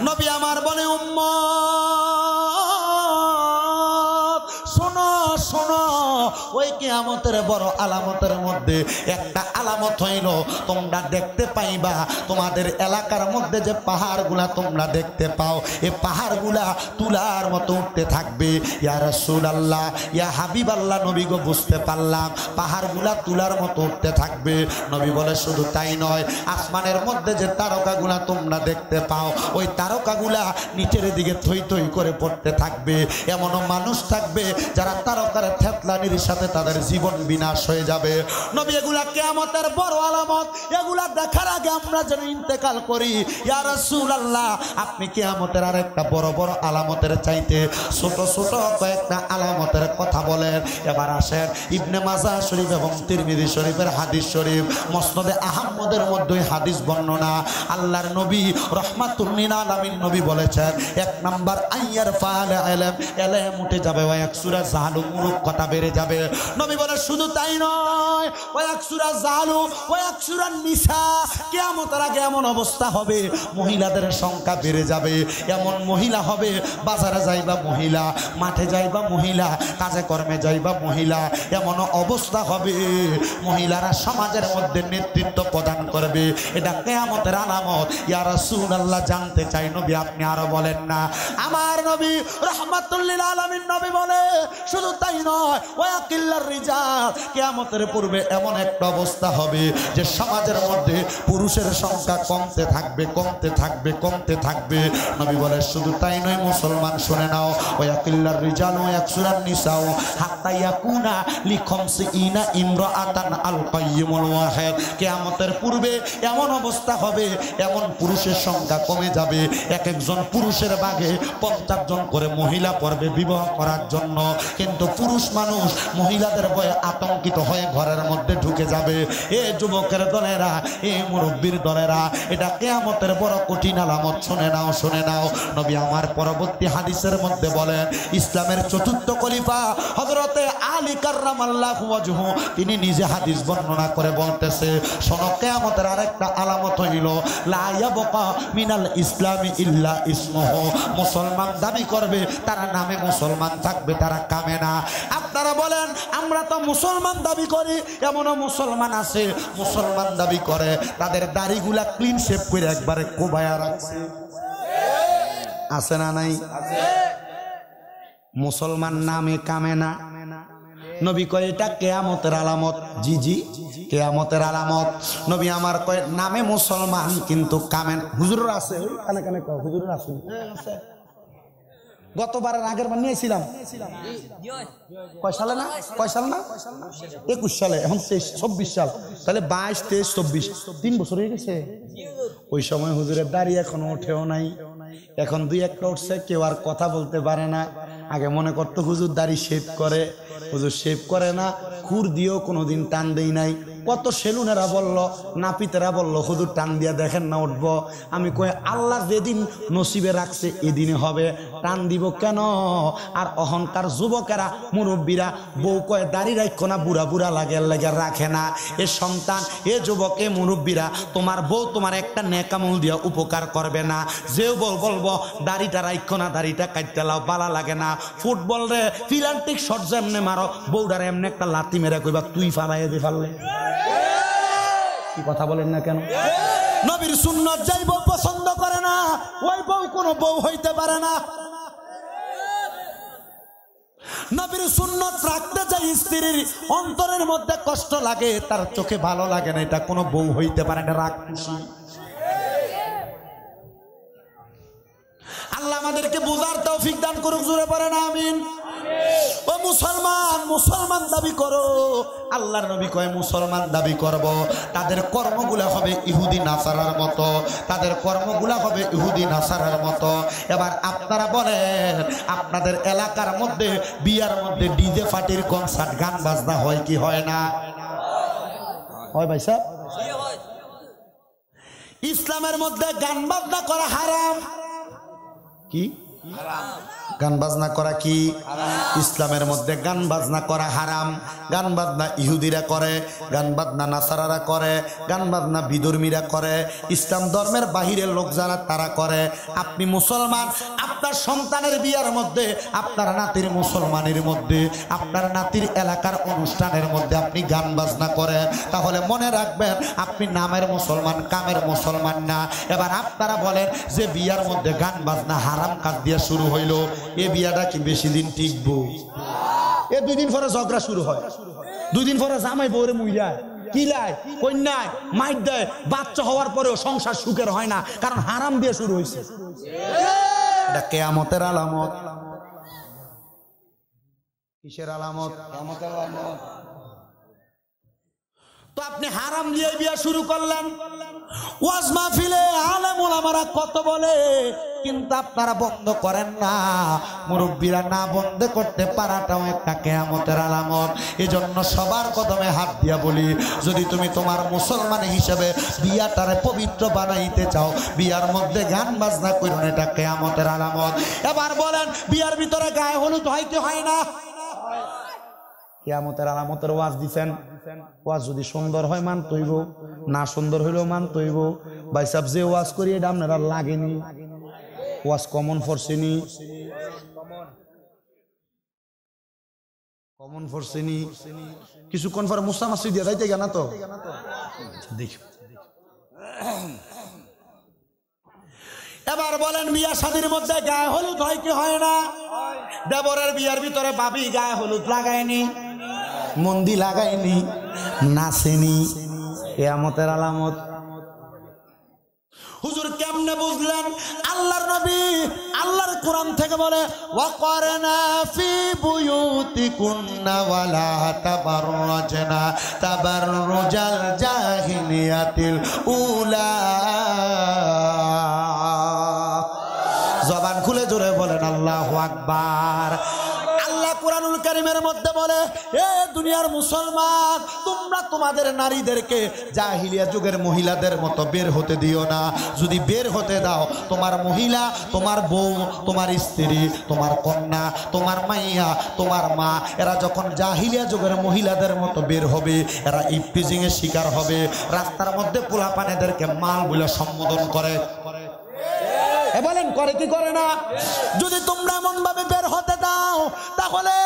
নবী আমার বলে উম্মত শোনো শোনো, ওই কিয়ামতের বড় আলামতের মধ্যে একটা আলামত হইল তোমরা দেখতে পাইবা তোমাদের এলাকার মধ্যে যে পাহাড়গুলা তোমরা দেখতে পাও, এই পাহাড়গুলা তুলার মতো উঠতে থাকবে। ইয়া রাসূলুল্লাহ, ইয়া হাবিবাল্লাহ, নবী গো বুঝতে পারলাম পাহাড়গুলা তুলার মতো উঠতে থাকবে। নবী বলে শুধু তাই নয়, আসমানের মধ্যে যে তারকাগুলা তোমরা দেখতে পাও, ওই তারকাগুলা নিচের দিকে থই থই করে পড়তে থাকবে। এমনও মানুষ থাকবে যারা তারকার থেতলানির সাথে তাদের জীবন বিনাশ হয়ে যাবে। নবী এগুলা কিয়ামতের বড় আলামত, এগুলা দেখার আগে আমরা যেন ইন্তেকাল করি। ইয়া রাসূলুল্লাহ, আপনি কিয়ামতের আরেকটা বড় বড় আলামতের চাইতে ছোট ছোট কয়েকটা আলামতের কথা বলেন। এবার আসেন ইবনে মাজাহ শরীফ এবং তিরমিজি শরীফের হাদিস শরীফ, মুসনাদে আহমদের মধ্যে হাদিস বর্ণনা। আল্লাহর নবী রাহমাতুল লিল আলামিন নবী বলেছেন, এক নাম্বার আইয়ার ফাল ইলম, ইলম উঠে যাবে, ওয়া একসুরা জাহালু, মূর্খতা বেড়ে যাবে। নবী বলে শুধু তাই নয়, ওয়া একসুরা জাহালু ওয়া একসুরা নিসা, কিয়ামতের আগে এমন অবস্থা হবে মহিলাদের সংখ্যা বেড়ে যাবে। এমন মহিলা হবে বাজারে যাইবা মহিলা, মাঠে যাইবা মহিলা, কাজে কর্মে যাইবা মহিলা। এমন অবস্থা হবে মহিলারা সমাজের মধ্যে নেতৃত্ব প্রদান করবে। এটা কিয়ামতের আলামত। ইয়া রাসূলুল্লাহ, জানতে চাই নবী আপনি আরো বলেন না। আমার নবী রাহমাতুল লিল আলামিন নবী বলে শুধু তাই নয়, ওয়া কিল্লার রিজাল, কিয়ামতের পূর্বে এমন একটা অবস্থা হবে যে সমাজের মধ্যে পুরুষের সংখ্যা কমতে থাকবে, কমতে থাকবে, কমতে থাকবে। নবী বলে শুধু তাই নয়, মুসলমান শুনে নাও, ওয়া কিল্লার রিজাল ওয়া ইয়াকসুরান নিসাও হাত্তা ইয়াকুনা লিখামসিনা ইমরাআতান আল কাইয়িমুল ওয়াহিদ। কিয়ামতের পূর্বে এমন অবস্থা হবে, এমন পুরুষের সংখ্যা কমে যাবে, এক একজন পুরুষের ভাগে 50 জন করে মহিলা পড়বে বিবাহ করার জন্য। কিন্তু পুরুষ মানুষ মহিলাদের ভয়ে আতঙ্কিত হয়ে ঘরের মধ্যে ঢুকে যাবে। এ যুবকের দলেরা, এ মুরব্বীর দলেরা, এটা কিয়ামতের বড় কঠিন আলামত। শুনে নাও, শুনে নাও। নবী আমার পরবর্তী হাদিসের মধ্যে বলেন, ইসলামের চতুর্থ খলিফা হযরতে আলী কাররামাল্লাহু ওয়াজহু তিনি নিজে হাদিস বর্ণনা করে বলতেছে, শোনো, কিয়ামতের আরেকটা আলামত হইল লা ইয়াবকা মিনাল ইসলামি ইল্লা ইসমুহু, মুসলমান দাবি করবে তারা নামে মুসলমান থাকবে, তারা কামে না। আপনারা বলেন আমরা তো মুসলমান দাবি করি, এমনও মুসলমান আছে মুসলমান দাবি করে তাদের দাড়িগুলা ক্লিন শেভ করে একবারে কোবায়া রাখছে, আছে না নাই? মুসলমান নামে কামে না। নবী কয় এটা কিয়ামতের আলামত। জি জি, কিয়ামতের আলামত। নবী আমার কয় নামে মুসলমান কিন্তু কামেন। হুজুর আছে কানে কানে কয়, হুজুর আছে। গতবারের আগের বার নিয়েছিলাম কয় সালে না, কয় সাল না, 21 সালে, এখন 26 সাল, তাহলে 22, 23, 24, 3 বছর হয়ে গেছে। ওই সময় হুজুরের দাড়ি এখনো ওঠেও নাই, এখন 2-1টা উঠছে, কেউ আর কথা বলতে পারে না। আগে মনে করতো হুজুর দাড়ি শেভ করে, হুজুর শেভ করে না, খুর দিয়েও কোনোদিন টান দেই নাই। কত সেলুনেরা বলল, নাপিতেরা বলল হুজুর টান দিয়া দেখেন না উঠবো। আমি কই আল্লাহ যেদিন নসিবে রাখছে এদিনে হবে, টান দিব কেন? আর অহংকার যুবকেরা মুরব্বীরা বউ কয় দাড়ি রাখো না, বুড়া বুড়া লাগে লাগে রাখে না। এ সন্তান, এ যুবক, এ মুরব্বীরা, তোমার বউ তোমার একটা নেকামল দিয়া উপকার করবে না। যেও বলবো দাড়িটা রাখো না, দাড়িটা কাটতে লাও, বালা লাগে না। ফুটবল রে ফিলান্টিক শট যেমনে মারো, বউডারে এমনি একটা লাথি মেরে কইবা তুই ফালাই দিয়ে ফাললে। কি কথা বলেন না কেন? নবীর সুন্নাত যাই বউ পছন্দ করে না, ওই বউ কোনো বউ হইতে পারে না। নবীর সুন্নাত রাখতে যাই স্ত্রীর অন্তরের মধ্যে কষ্ট লাগে, তার চোখে ভালো লাগে না, এটা কোনো বউ হইতে পারে না। রাগ খুশি। আল্লাহ আমাদেরকে বুঝার তৌফিক দান করুক, জোরে পড়েন আমিন। ও মুসলমান, মুসলমান দাবি করো। আল্লাহর নবী কয় মুসলমান দাবি করব, তাদের কর্মগুলা হবে ইহুদি নাসারার মতো, তাদের কর্মগুলা হবে ইহুদি নাসারার মতো। এবার আপনারা বলেন, আপনাদের এলাকার মধ্যে বিয়ার মধ্যে ডিজে পার্টির কনসার্ট, গান বাজনা হয় কি হয় না? হয় ভাই সাহেব? ইসলামের মধ্যে গান বাজনা করা হারাম। কি হারাম? গান বাজনা করা কি ইসলামের মধ্যে গান বাজনা করা হারাম। গান বাজনা ইহুদিরা করে, গান বাজনা নাসারারা করে, গান বাজনা বিধর্মীরা করে, ইসলাম ধর্মের বাহিরের লোক যারা তারা করে। আপনি মুসলমান, আপনার সন্তানের বিয়ার মধ্যে, আপনার নাতির মুসলমানের মধ্যে, আপনার নাতির এলাকার অনুষ্ঠানের মধ্যে আপনি গান বাজনা করেন, তাহলে মনে রাখবেন আপনি নামের মুসলমান, কামের মুসলমান না। এবার আপনারা বলেন যে বিয়ার মধ্যে গান বাজনা হারাম কাজ দিয়ে শুরু হইল, এ বিয়াটা কি বেশি দিন টিকবো? এ 2 দিন পরে ঝগড়া শুরু হয়, 2 দিন পরে জামাই বউরে মুইরা কিলায় কন্যায় মাইর দেয়, বাচ্চা হওয়ার পরেও সংসার সুখের হয় না, কারণ হারাম দিয়ে শুরু হয়েছে। এটা কিয়ামতের আলামত। কিসের আলামত? কিয়ামতের আলামত। তো আপনি হারাম দিয়ে বিয়া শুরু করলেন, ওয়াজ মাহফিলে আলেম ওলামারা কত বলে, কিন্তু আপনারা বন্ধ করেন না। মুরব্বীরা না বন্ধ করতে পারাটাও একটা কিয়ামতের আলামত। এজন্য সবার কদমে হাত দিয়া বলি, যদি তুমি তোমার মুসলমান হিসেবে বিয়াটারে পবিত্র বানাইতে চাও, বিয়ার মধ্যে গান বাজনা করুন, এটা কিয়ামতের আলামত। এবার বলেন, বিয়ার ভিতরে গায়ে হলুদ হয় কি হয় না? কিয়ামতের আলামতের ওয়াজ দিছেন, ওয়াজ যদি সুন্দর হয় মান তৈব, না সুন্দর হইলেও মান তৈব। ভাই সাহেব যে ওয়াজ করি এটা আপনারা লাগেনি, ওয়াজ কমন ফরসেনি, কমন ফরসেনি। কিছুক্ষণ পর মুসা মাসি দিয়ে যাইতে গেনা তো দেখ। এবার বলেন, বিয়া শাদীর মধ্যে গায়ে হলুদ হয় কি হয় না? দেবরের বিয়ার ভিতরে ভাবি গায়ে হলুদ লাগায়নি, মন্দি লাগায়নি, নাচেনি, কিয়ামতের আলামত। হুজুর কেমনে বুঝলেন? আল্লাহর নবী আল্লাহর কোরআন থেকে বলে, ওয়াকারনা ফি বুয়ুতিকুন্না ওয়ালা তাবাররাজনা তাবাররুজাল জাহিলিয়াতিল উলা। জবান খুলে জোরে বলেন আল্লাহু আকবার। আল্লাহ কুরআনুল কারীমের মধ্যে বলে, এ দুনিয়ার মুসলমান, তোমরা তোমাদের নারীদেরকে জাহিলিয়া যুগের মহিলাদের মতো বের হতে দিও না। যদি বের হতে দাও, তোমার মহিলা, তোমার বউ, তোমার স্ত্রী, তোমার কন্যা, তোমার মাইয়া, তোমার মা, এরা যখন জাহিলিয়া যুগের মহিলাদের মতো বের হবে, এরা ইফতিজিং এর শিকার হবে। রাস্তার মধ্যে পোলাপানেদেরকে মাল বলে সম্বোধন করে। বলেন করে কি করে না? যদি তোমরা এমন ভাবে বের হতে দাও, তাহলে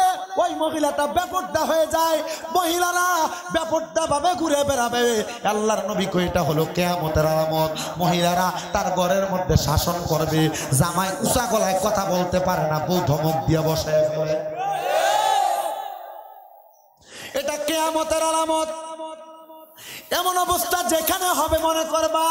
ওই মহিলাটা বেপরদা হয়ে যায়, মহিলারা বেপরদা ভাবে ঘুরে বেড়াবে। আল্লাহর নবী কই, এটা হলো কিয়ামতের আলামত। মহিলারা তার ঘরের মধ্যে শাসন করবে, জামাই উঁচা গলায় কথা বলতে পারে না, বউ ধমক দিয়ে বসে। এটা কিয়ামতের আলামত। এমন অবস্থা যেখানে হবে মনে করবা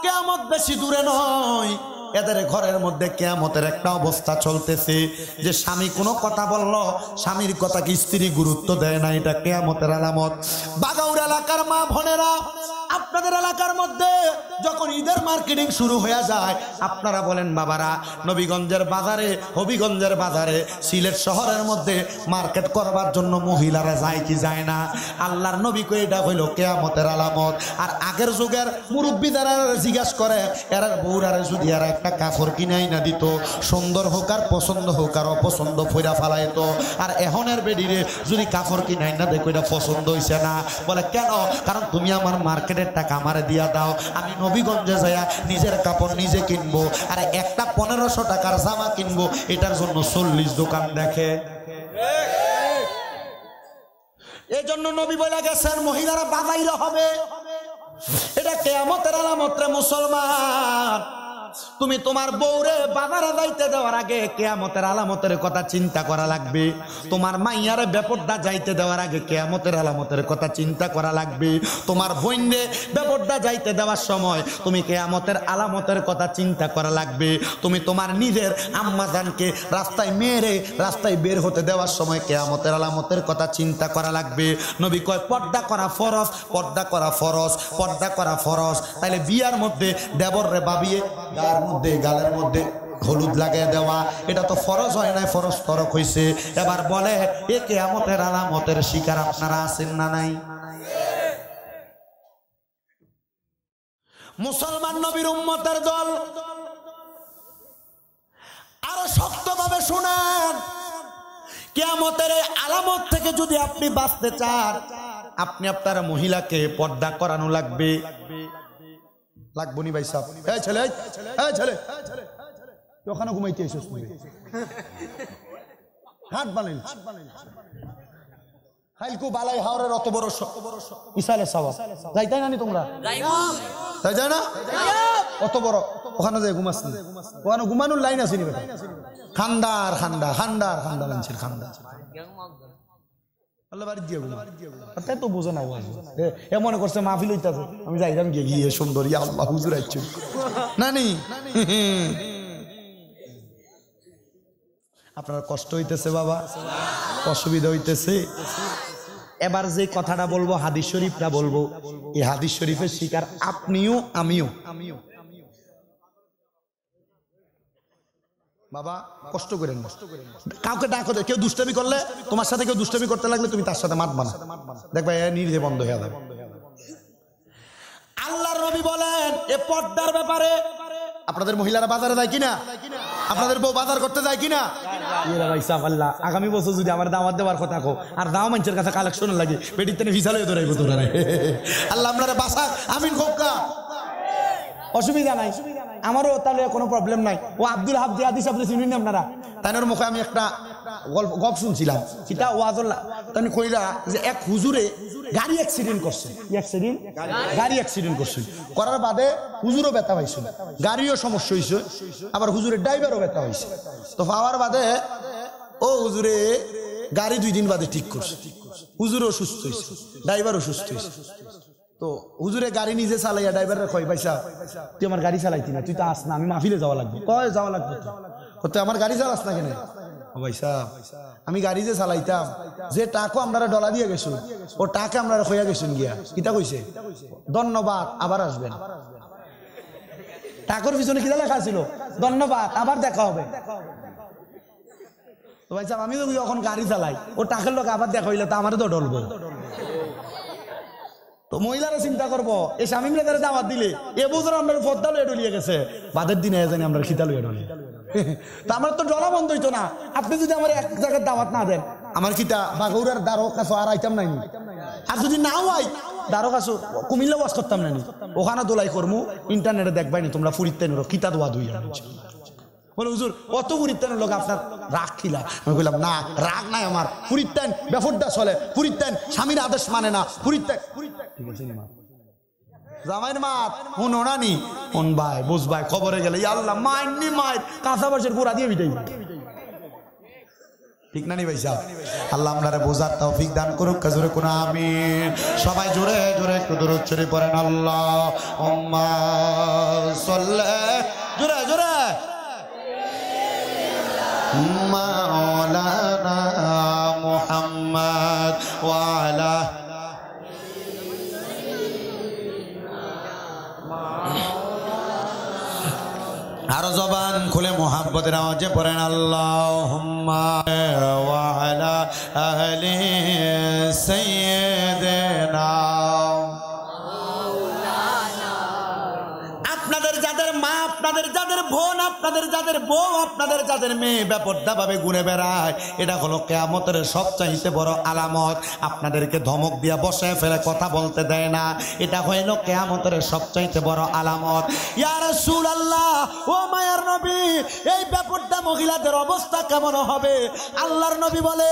কিয়ামত বেশি দূরে নয়। এদের ঘরের মধ্যে কিয়ামতের একটা অবস্থা চলতেছে, যে স্বামী কোনো কথা বললো, স্বামীর কথা কি স্ত্রী গুরুত্ব দেয় না, এটা কিয়ামতের আলামত। বাগাউড় এলাকার মা বোনেরা, আপনাদের এলাকার মধ্যে যখন ঈদের মার্কেটিং শুরু হয়ে যায়, আপনারা বলেন বাবারা, নবীগঞ্জের বাজারে, হবিগঞ্জের বাজারে, সিলেট শহরের মধ্যে মার্কেট করবার জন্য মহিলারা যায় কি যায় না? আল্লাহর নবী কই, এটা হইল কিয়ামতের আলামত। আর আগের যুগের মুরব্বী যারা জিজ্ঞাসা করে, এরা বউরারে যদি এরা একটা কাপড় কিনাই না দিত, সুন্দর হোক আর পছন্দ হোক আর অপছন্দ ফইরা ফালাইতো। আর এখনের বেডিরে যদি কাপড় কিনাই না দেখো, এটা পছন্দ হইছে না, বলে কেন? কারণ তুমি আমার মার্কেটের টাকা আমারে দিয়া দাও, আমি নবীগঞ্জে যাইয়া নিজের কাপড় নিজে কিনবো, আর একটা 1500 টাকার জামা কিনবো, এটার জন্য 40 দোকান দেখে। এই জন্য নবী বলে গেছেন, মহিলারা বাজাইলে হবে। এটা কিয়ামতের আলামত রে মুসলমান। তুমি তোমার বউরে বাজারে যাইতে দেওয়ার আগে কিয়ামতের আলামতের কথা চিন্তা করা লাগবে। তোমার মাইয়ারে বেপরদা যাইতে দেওয়ার আগে কিয়ামতের আলামতের কথা চিন্তা করা লাগবে। তোমার বোনরে বেপরদা যাইতে দেওয়ার সময় তুমি কিয়ামতের আলামতের কথা চিন্তা করা লাগবে। তুমি তোমার নিজের আম্মাজানকে রাস্তায় মেরে রাস্তায় বের হতে দেওয়ার সময় কিয়ামতের আলামতের কথা চিন্তা করা লাগবে। নবী কয়, পর্দা করা ফরজ, পর্দা করা ফরজ, পর্দা করা ফরজ। তাইলে বিয়ার মধ্যে দেবররে বাবিয়ে গায়ের মধ্যে, গালের মধ্যে হলুদ লাগিয়ে দেওয়া, এটা তো ফরজ হয় নাই, ফরজ তরক হয়েছে। এবার বলে, এ কিয়ামতের আলামতের শিকার আপনারা আছেন না নাই? মুসলমান নবীর উম্মতের দল আরো শক্তভাবে শুনে, কিয়ামতের এই আলামত থেকে যদি আপনি বাঁচতে চান, আপনি আপনার মহিলাকে পর্দা করানো লাগবে। লাগবো নি ভাই সাহেব? এই ছেলে, এই ছেলে, তুই ওখানে ঘুমাইতে এসেছিস? হাত বানাই হাইলকু বালাই হাওরের অত বড় ইসালে সওয়াব যাইতাই নানি তোমরা? তাই যায় না? অত বড় ওখানে যায় ঘুমাস না, ওখানে ঘুমানোর লাইন আছে নি বেটা? খান্ডার খান্ডা খান্ডার খান্ডা লাইনছিল খান্ডা আল্লাহ বাড়ি দিয়ে ঘুমা তাই তো বোঝে না। এ মনে করছে মাহফিল হইতাছে, আমি যাইতাম গিয়ে গিয়ে সুন্দর ইয়া আল্লাহ হুজুর আইছো নানি। আপনার কষ্ট হইতেছে বাবা, অসুবিধা হইতেছে। এবার যে কথাটা বলবো হাদিস শরীফটা বলবো, এই হাদিস শরীফের শিকার আপনিও আমিও। বাবা কষ্ট করেন না, কাউকে ডাকো, কেউ দুষ্টামি করলে তোমার সাথে কেউ দুষ্টামি করতে লাগলে তুমি তার সাথে মাতবা না, দেখবা নির্দে বন্ধ হয়ে যাবে। আল্লাহর নবী বলেন এ পর্দার ব্যাপারে, আপনাদের মহিলারা বাজারে যায় কিনা? আপনাদের বউ বাজার করতে যায় কিনা? আগামী বছর যদি আমার দাওয়াত দেওয়ার কথা কো আর দাও মানুষের কাছে কালেকশন লাগে পেটির তেনে ভিসা লয়ে ধরাইবো তোরা। আল্লাহ আপনারা বাসাক আমিন হোক না, অসুবিধা নাই, আমারও তাহলে কোনো প্রবলেম নাই। ও আব্দুল হাব যে হাদিস আপনি শুনুন আপনারা, তাইনের মুখে আমি একটা গল্প শুনছিলাম, সেটা ওয়াজল্লাহ তাই কইরা যে এক হুজুরে গাড়ি অ্যাক্সিডেন্ট করছে, গাড়ি অ্যাক্সিডেন্ট করছে, করার বাদে হুজুরও ব্যথা পাইছে, গাড়িও সমস্যা হয়েছে, আবার হুজুরের ড্রাইভারও ব্যথা হয়েছে। তো পাওয়ার বাদে ও হুজুরে গাড়ি 2 দিন বাদে ঠিক করছে, হুজুরও সুস্থ হয়েছে, ড্রাইভারও সুস্থ হয়েছে। তো হুজুরে গাড়ি নিজে চালাইয়া ড্রাইভারের কয় পয়সা তুই আমার গাড়ি চালাইতি না, তুই তো আস না, আমি মাহফিলে যাওয়া লাগবে। কয় যাওয়া লাগবে তো আমার গাড়ি চালাস না কেন? ভাইসা আমি গাড়ি যে চালাইতাম, যে টাকা আপনারা ডলা দিয়ে গেছো ও টাকা আপনারা খইয়া গেছেন গিয়া, কিতা কইছে ধন্যবাদ আবার আসবেন। টাকার পিছনে কিতা লেখা ছিল? ধন্যবাদ আবার দেখা হবে। তো ভাইসা আমি তো যখন গাড়ি চালাই ও টাকার লোক আবার দেখা হইলে তো আমারও তো ডলবো। তো মহিলারা চিন্তা করবো এই স্বামী মিলে দাওয়াত দিলে এ বছর আমরা পদ্মা লয়ে ডলিয়ে গেছে, বাদের দিনে জানি আমরা খিতা লয়ে ডলি। তা আমার তো ডলা বন্ধ হইতো না, আপনি যদি আমার এক জায়গায় দাওয়াত না দেন, আমার কিতা বাগৌরার দ্বারো কাছে আর আইতাম নাই। আর যদি নাও আই দ্বারো কাছে কুমিল্লা ওয়াজ করতাম না, ওখানে দোলাই করমু, ইন্টারনেটে দেখবাই না তোমরা ফুরিতেন কিতা দোয়া দুই বলে হুজুর অত ফুরিতেন লোক আপনার রাগ খিলা। আমি বললাম না রাগ নাই আমার, ফুরিতেন বেফুরদা চলে, ফুরিতেন স্বামীর আদেশ মানে না, ফুরিতেন ঠিক আছে মা জামাইর মাত হুন ওনানি হুন ভাই বুঝ ভাই খবরে গেলে আল্লাহ মাইনি মায়ের কাঁচা বছর পুরা দিয়ে বিটাই, ঠিক না নি ভাই সাহেব? আল্লাহ আপনারা বোঝার তৌফিক দান করুক, জোরে কোন আমিন। সবাই জোরে জোরে একটু দরুদ শরীফ পড়েন, আল্লাহুম্মা সাল্লি জোরে জোরে মাওলানা মুহাম্মদ ওয়া আলা আরো জবান খুলে মোহাব্বতের আওয়াজে পড়েন আল্লাহুম্মা ওয়া আলা আহলি সাইয়্যিদিনা। আপনাদের যাদের মা, আপনাদের যাদের বোন, আপনাদের যাদের বউ, আপনাদের যাদের মেয়ে বেপরদা ভাবে ঘুরে বেড়ায়, এটা হলো কিয়ামতের সবচাইতে বড় আলামত। আপনাদেরকে ধমক দিয়া বসায় ফেলে কথা বলতে দেয় না, এটা হইল কিয়ামতের সবচাইতে বড় আলামত। ইয়া রাসূলুল্লাহ, ও মায়ার নবী, এই বেপরদা মহিলাদের অবস্থা কেমন হবে? আল্লাহর নবী বলে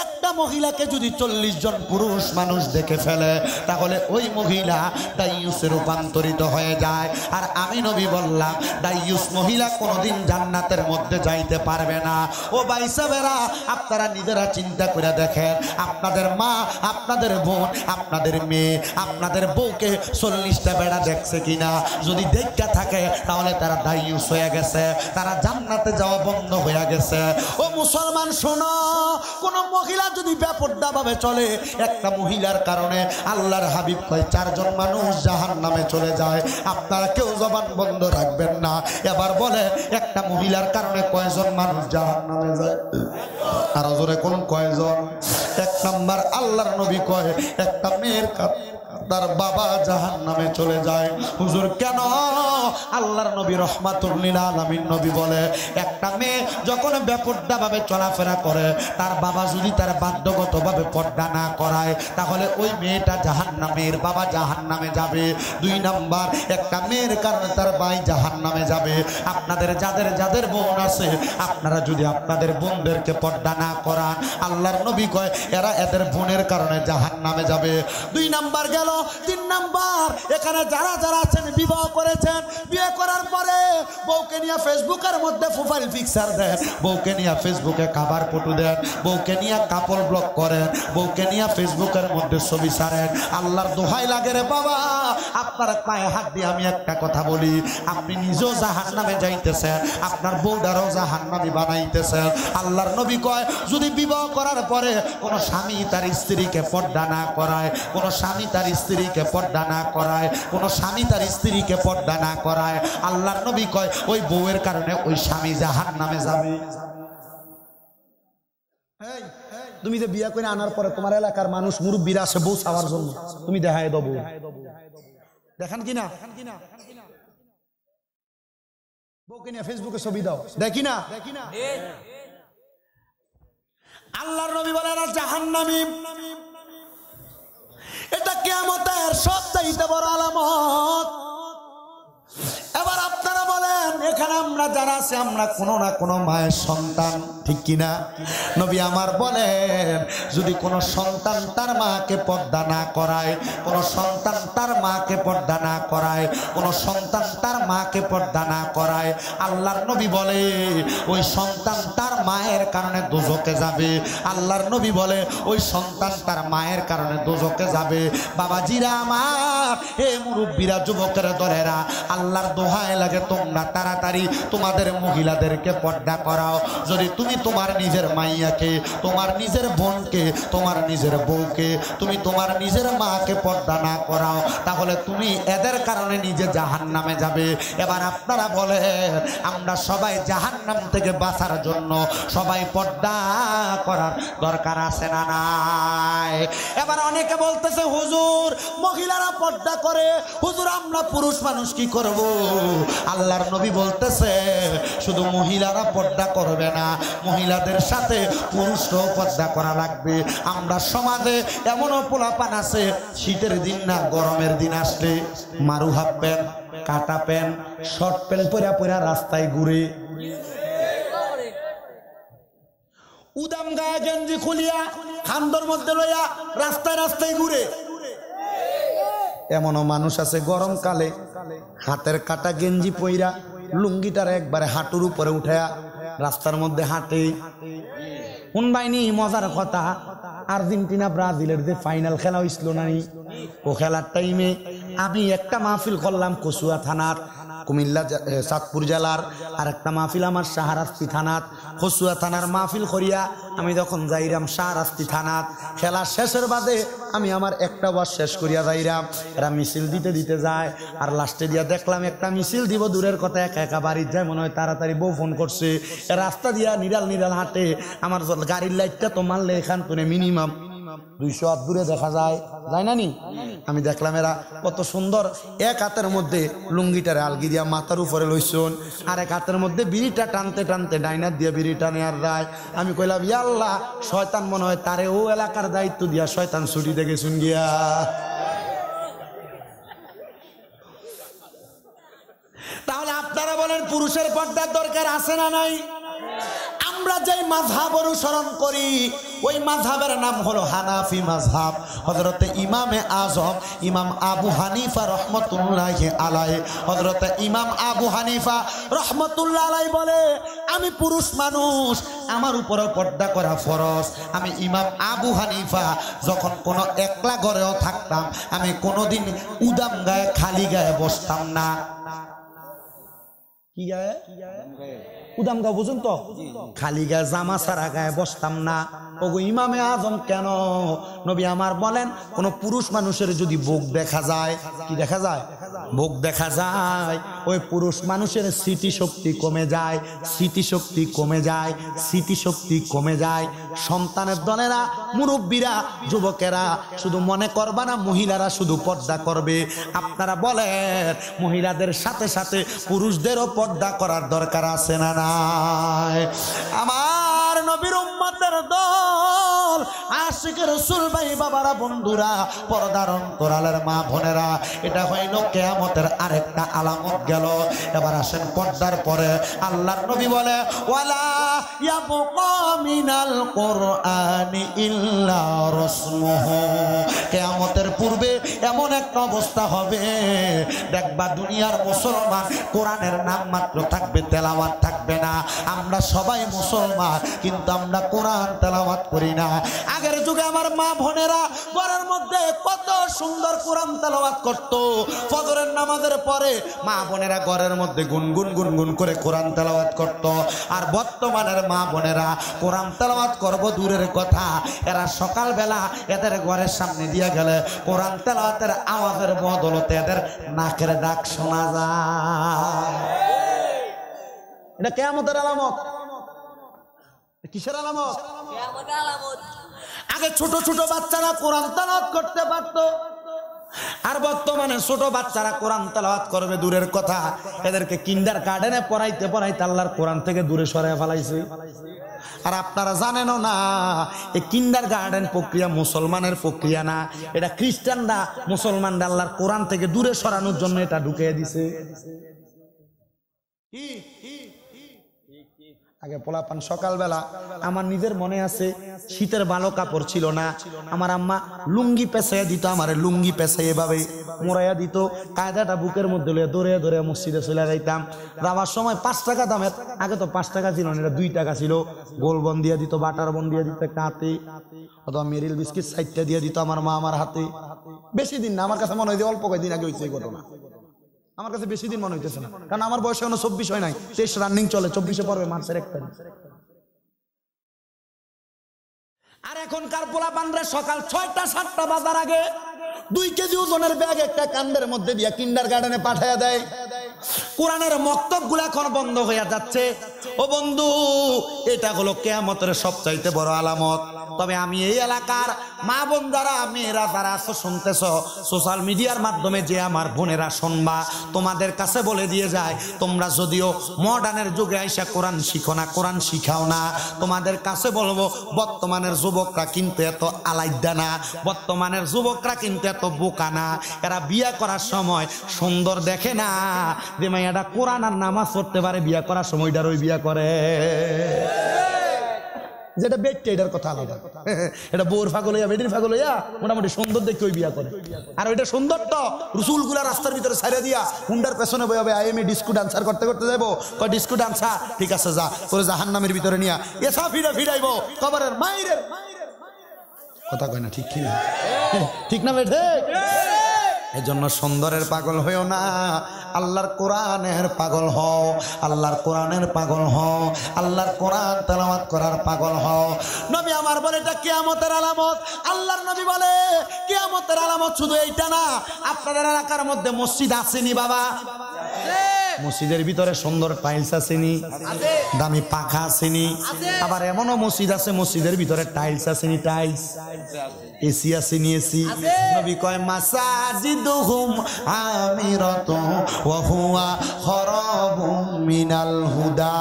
একটা মহিলাকে যদি 40 জন পুরুষ মানুষ দেখে ফেলে তাহলে ওই মহিলা দাইয়ুসে রূপান্তরিত হয়ে যায়। আর আমি নবী বললাম দাইয়ুস মহিলা কোনোদিন জান্নাতের মধ্যে যাইতে পারবে না। ও ভাই সাহেবেরা, আপনারা নিজেরা চিন্তা করে দেখেন, আপনাদের মা, আপনাদের বোন, আপনাদের মেয়ে, আপনাদের বউকে 40টা বেড়া দেখছে কিনা? যদি দেখা থাকে তাহলে তারা দাইয়ুস হয়ে গেছে, তারা জান্নাতে যাওয়া বন্ধ হয়ে গেছে। ও মুসলমান শোনো, কোন মহিলা যদি বেপরদা ভাবে চলে, একটা মহিলার কারণে আল্লাহর হাবিব কয় 4 জন মানুষ জাহান্নামে চলে যায়। আপনারা কেউ জবান বন্ধ রাখবেন না। এবার বলে একটা মহিলার কারণে কয়জন মানুষ জাহান্নামে যায়? আর জোরে কোন কয়জন? 1 নাম্বার আল্লাহর নবী কয় একটা মেয়ের তার বাবা জাহান্নামে চলে যায়। হুজুর কেন? আল্লাহর নবী রাহমাতুল লিল আলামিন নবী বলে, একটা মেয়ে যখন বেপরদাভাবে চলাফেরা করে, তার বাবা যদি তার বাধ্যগতভাবে পর্দা না করায়, তাহলে ওই মেয়েটা জাহান্নামের, বাবা জাহান্নামে যাবে। 2 নাম্বার, একটা মেয়ের কারণে তার ভাই জাহান্নামে যাবে। আপনাদের যাদের যাদের বোন আছে, আপনারা যদি আপনাদের বোনদেরকে পর্দা না করান, আল্লাহর নবী কয় এরা এদের বোনের কারণে জাহান্নামে যাবে। 2 নাম্বার গেল। 3 নাম্বার, এখানে যারা যারা আছেন বিবাহ করেছেন, বিয়ে করার পরে বউকে নিয়ে ফেসবুকের মধ্যে প্রোফাইল পিকচার দেন, বউকে নিয়ে ফেসবুকে কভার ফটো দেন, বউকে নিয়ে কাপড় ব্লক করেন, বউকে নিয়ে ফেসবুকের মধ্যে ছবি ছাড়েন। আল্লাহর দোহাই লাগে রে বাবা, আপনার পায়ে হাত দিয়ে আমি একটা কথা বলি, আপনি নিজেও জাহান্নামে যাইতেছেন, আপনার বউদারও জাহান্নামী বানাইতেছেন। আল্লাহর নবী কয় যদি বিবাহ করার পরে কোনো স্বামী তার স্ত্রীকে পর্দা না করায়, কোনো স্বামী তার স্ত্রীকে পর্দা না করায়, কোনো স্বামী তার স্ত্রীকে পর্দা না করায়, আল্লাহর নবী কয় ওই বউয়ের কারণে ওই স্বামী জাহান্নামে যাবে। তুমি যে বিয়ে করে আনার পরে তোমার এলাকার মানুষ মুরব্বীরা আসে বউ চাওয়ার জন্য, তুমি দেখায় দেবো, দেখান কিনা? বউকে নিয়ে ফেসবুকে ছবি দাও, দেখি না? আল্লাহর নবী বলে এরা জাহান্নামী। এটা কিয়ামতের সবচাইতে বড় আলামত। এবার আপনারা বলেন, এখানে আমরা যারা আছি আমরা কোনো না কোনো মায়ের সন্তান, ঠিক কিনা? নবী আমার বলেন যদি কোনো সন্তান তার মাকে পর্দা না করায়, কোনো সন্তান তার মাকে পর্দা না করায়, কোনো সন্তান তার মাকে পর্দা না করায়, আল্লাহর নবী বলে ওই সন্তান তার মায়ের কারণে দোজখে যাবে। আল্লাহর নবী বলে ওই সন্তান তার মায়ের কারণে দোজখে যাবে। বাবাজিরা আমার, হে মুরব্বীরা, যুবকের দলেরা, আল্লাহর দোহাই লাগে তোমরা তাড়াতাড়ি তোমাদের মহিলাদেরকে পর্দা করাও। যদি তুমি তোমার নিজের মাইয়াকে, তোমার নিজের বোনকে, তোমার নিজের বউকে, তুমি তোমার নিজের মাকে পর্দা না করাও, তাহলে তুমি এদের কারণে নিজে জাহান্নামে যাবে। এবার আপনারা বলেন, আমরা সবাই জাহান্নাম থেকে বাঁচার জন্য সবাই পর্দা করার দরকার আছে না নাই? এবার অনেকে বলতেছে হুজুর মহিলারা পর্দা করে, হুজুর আমরা পুরুষ মানুষ কি করব? আল্লাহর নবী বলতেছে শুধু মহিলারা পর্দা করবে না, মহিলাদের সাথে পুরুষরাও পর্দা করা লাগবে। আমরা সমাজে এমনও পোলাপান আছে, শীতের দিন না গরমের দিন আসলে মারু হাফ প্যান্ট, কাটা প্যান্ট, শর্ট প্যান্ট পরা পরা রাস্তায় ঘুরে, উদাম গায়ে গেঞ্জি খুলিয়া খান্দর মধ্যে লইয়া রাস্তায় রাস্তায় ঘুরে। এমনও মানুষ আছে গরমকালে হাতের কাটা গেঞ্জি পইরা লুঙ্গিটার একবারে হাঁটুর উপরে উঠায়া রাস্তার মধ্যে হাঁটে। শুনবাইনি মজার কথা, আর্জেন্টিনা ব্রাজিলের যে ফাইনাল খেলা হয়েছিল না, ও খেলার টাইমে আমি একটা মাহফিল করলাম কচুয়া থানার, কুমিল্লা চাঁদপুর জেলার, আর একটা মাহফিল আমার শাহরাস্তি থানাত। কচুয়া থানার মাহফিল করিয়া আমি যখন যাইরাম শাহরাস্তি থানাত, খেলা শেষের বাদে আমি আমার একটা ওয়াজ শেষ করিয়া যাইরাম, এরা মিছিল দিতে দিতে যায়, আর লাস্টে দিয়া দেখলাম একটা মিছিল দিব দূরের কথা একা একা বাড়ির যায়, মনে হয় তাড়াতাড়ি বউ ফোন করছে। রাস্তা দিয়া নিরাল নিরাল হাঁটে, আমার গাড়ির লাইটটা তো মারলে এখান থেকে মিনিমাম 200 হাত দূরে দেখা যায়, যায় না নি? আমি দেখলাম এরা কত সুন্দর এক হাতের মধ্যে লুঙ্গিটারে আলগি দিয়া মাথার উপরে লইছন, আর এক হাতের মধ্যে বিড়িটা টানতে টানতে ডাইনার দিয়ে বিড়িটা নেয়ার রায়। আমি কইলাম ইয়া আল্লাহ, শয়তান মনে হয় তারে ও এলাকার দায়িত্ব দিয়া শয়তান ছুটি দেখে শুন গিয়া। তাহলে আপনারা বলেন পুরুষের পর্দার দরকার আছে না নাই? আমরা যেই মাযহাব অনুসরণ করি ওই মাযহাবের নাম হলো হানাফি মাযহাব। হযরতে ইমামে আযম ইমাম আবু হানিফা রাহমাতুল্লাহি আলাইহি, হযরতে ইমাম আবু হানিফা রাহমাতুল্লাহি আলাইহি বলে আমি পুরুষ মানুষ, আমার উপরে পর্দা করা ফরজ। আমি ইমাম আবু হানিফা যখন কোনো একলা ঘরেও থাকতাম, আমি কোনোদিন উদাম গায়ে খালি গায়ে বসতাম না। কি গায়ে? উদাম গা বুঝুন তো, খালি গায়ে জামা সারা গায়ে বসতাম না। ওগো ইমামে আজম কেন? নবী আমার বলেন কোন পুরুষ মানুষের যদি বুক দেখা যায়, কি দেখা যায়? ভোগ দেখা যায়, ওই পুরুষ মানুষের স্মৃতিশক্তি কমে যায়, স্মৃতিশক্তি কমে যায়, স্মৃতিশক্তি কমে যায়। সন্তানের দলেরা, মুরব্বীরা, যুবকেরা শুধু মনে করবা না মহিলারা শুধু পর্দা করবে। আপনারা বলেন মহিলাদের সাথে সাথে পুরুষদেরও পর্দা করার দরকার আছে না নাই? আমার নবীর উম্মতের দল, আশিকের রাসূল ভাই বাবারা, বন্ধুরা, পর্দার অন্তরালের মা বোনেরা, এটা হইল কিয়ামতের আরেকটা আলামত গেল। এবার আসেন পর্দার পরে আল্লাহর নবী বলে ওয়ালা ইয়াবকা মিনাল কুরআনি ইল্লা রাসমুহু। কিয়ামতের পূর্বে এমন একটা অবস্থা হবে, দেখবা দুনিয়ার মুসলমান কোরআনের নাম মাত্র থাকবে, তেলাওয়াত থাকবে না। আমরা সবাই মুসলমান কিন্তু আমরা কোরআন তেলাওয়াত করি না। আগের যুগে আমার মা বোনেরা ঘরের মধ্যে কত সুন্দর কোরআন তেলাওয়াত করত। ফজরের নামাজের পরে মা বোনেরা ঘরের মধ্যে গুনগুন গুনগুন করে কোরআন তেলাওয়াত করত। আর বর্তমানের মা বোনেরা কোরআন তেলাওয়াত করব দূরের কথা, এরা সকালবেলা এদের ঘরের সামনে দিয়ে গেলে কোরআন তেলাওয়াতের আওয়াজের বদলতে এদের নাকের ডাক শোনা যায়। এটা কিয়ামতের আলামত। কিসের আলামত? কিয়ামতের আলামত। আগে ছোট ছোট বাচ্চারা কোরআন তেলাওয়াত করতে পারত, আর বর্তমানে ছোট বাচ্চারা কোরআন তেলাওয়াত করবে দূরের কথা, এদেরকে কিন্ডারগার্টেনে পড়াইতে পড়াইতে আল্লাহর কোরআন থেকে দূরে সরায় ফেলাইছে। আর আপনারা জানেনও না এই কিন্ডারগার্টেন প্রক্রিয়া মুসলমানের প্রক্রিয়া না, এটা খ্রিস্টানরা মুসলমানরা আল্লাহর কোরআন থেকে দূরে সরানোর জন্য এটা ঢুকিয়ে দিছে। আগে পোলাপান সকালবেলা, আমার নিজের মনে আছে শীতের ভালো কাপড় ছিল না, আমার আম্মা লুঙ্গি পেঁচাইয়া দিত, আমার লুঙ্গি পেঁচাই এভাবে মোড়াইয়া দিত, কায়দাটা বুকের মধ্যে লইয়া দৌড়ে দৌড়ে মসজিদে চলে যাইতাম। যাওয়ার সময় 5 টাকা দামের, আগে তো 5 টাকা ছিল না, এটা 2 টাকা ছিল, গোল বন দিয়ে দিত, বাটার বন দিয়ে দিত একটা হাতে, অথবা মেরিল বিস্কিট 60টা দিয়ে দিত আমার মা আমার হাতে। বেশি দিন না, আমার কাছে মনে হয় যে অল্প কয়েকদিন আগে হয়েছে এই ঘটনা, আমার কাছে বেশি দিন মনে হইতেছে না, কারণ আমার বয়সে এখনো 24 হয় নাই, 23 রানিং চলে, 24-এ পড়বে মার্চের 1 তারিখ। আর এখনকার পোলাপানরা সকাল 6টা-7টা বাজার আগে 2 কেজি ওজনের ব্যাগ একটা কান্দের মধ্যে দিয়ে কিন্ডারগার্টেনে পাঠায়া দেয়। কোরআনের মক্তবগুলো এখন বন্ধ হয়ে যাচ্ছে। ও বন্ধু, এটা হলো কিয়ামতের সবচাইতে বড় আলামত। তবে আমি এই এলাকার মা বোন যারা, মেয়েরা যারা আছো শুনতেছ, সোশ্যাল মিডিয়ার মাধ্যমে যে আমার বোনেরা শুনবা, তোমাদের কাছে বলে দিয়ে যায়, তোমরা যদিও মডার্নের যুগে আইসা কোরআন শিখো না, কোরআন শিখাও না, তোমাদের কাছে বলবো বর্তমানের যুবকরা কিন্তু এত আলাইদা না, বর্তমানের যুবকরা কিন্তু এত বোকা না। এরা বিয়া করার সময় সুন্দর দেখে না যে মাইয়াটা কোরআন আর নামাজ পড়তে পারে, বিয়া করার সময়টার ওই বিয়া করে, যেটা বেটে এটার কথা আলাদা। এটা বউর ফাগল হইয়া, বেটির ফাগল হইয়া মোটামুটি সুন্দর দেখে ওই বিয়া করে। আর ওইটা সুন্দর তো রসুলগুলা রাস্তার ভিতরে ছাড়ে দিয়া হুন্ডার পেছনে বই হবে, আইএমএ ডিস্কো ডান্সার করতে করতে যাবো, কয় ডিস্কো ডান্সার ঠিক আছে যা, তোরে জাহান্নামের ভিতরে নিয়া এসা ফিরা ফিরাইবো কবরের মাইরের কথা কয় না, ঠিক কি না? ঠিক না বেঠে? এজন্য সুন্দরের পাগল হইও না, আল্লাহর কোরআনের পাগল হও, আল্লাহর কোরআনের পাগল হও, আল্লাহর কোরআন তেলাওয়াত করার পাগল হও। নবী আমার বলে এটা কিয়ামতের আলামত। আল্লাহর নবী বলে কিয়ামতের আলামত শুধু এইটা না, আপনাদের এলাকার মধ্যে মসজিদ আসেনি বাবা? মসজিদের ভিতরে সুন্দর টাইলস আসেনি, দামি পাখা আসেনি, আবার এমনও মসজিদ আছে মসজিদের ভিতরে টাইলস আসেনি, টাইলস এসি আসেনি, এসি। নবী কয় মাসাজিদুহুম আমিরাতুন ওয়া হুয়া খরাবুম মিনাল হুদা।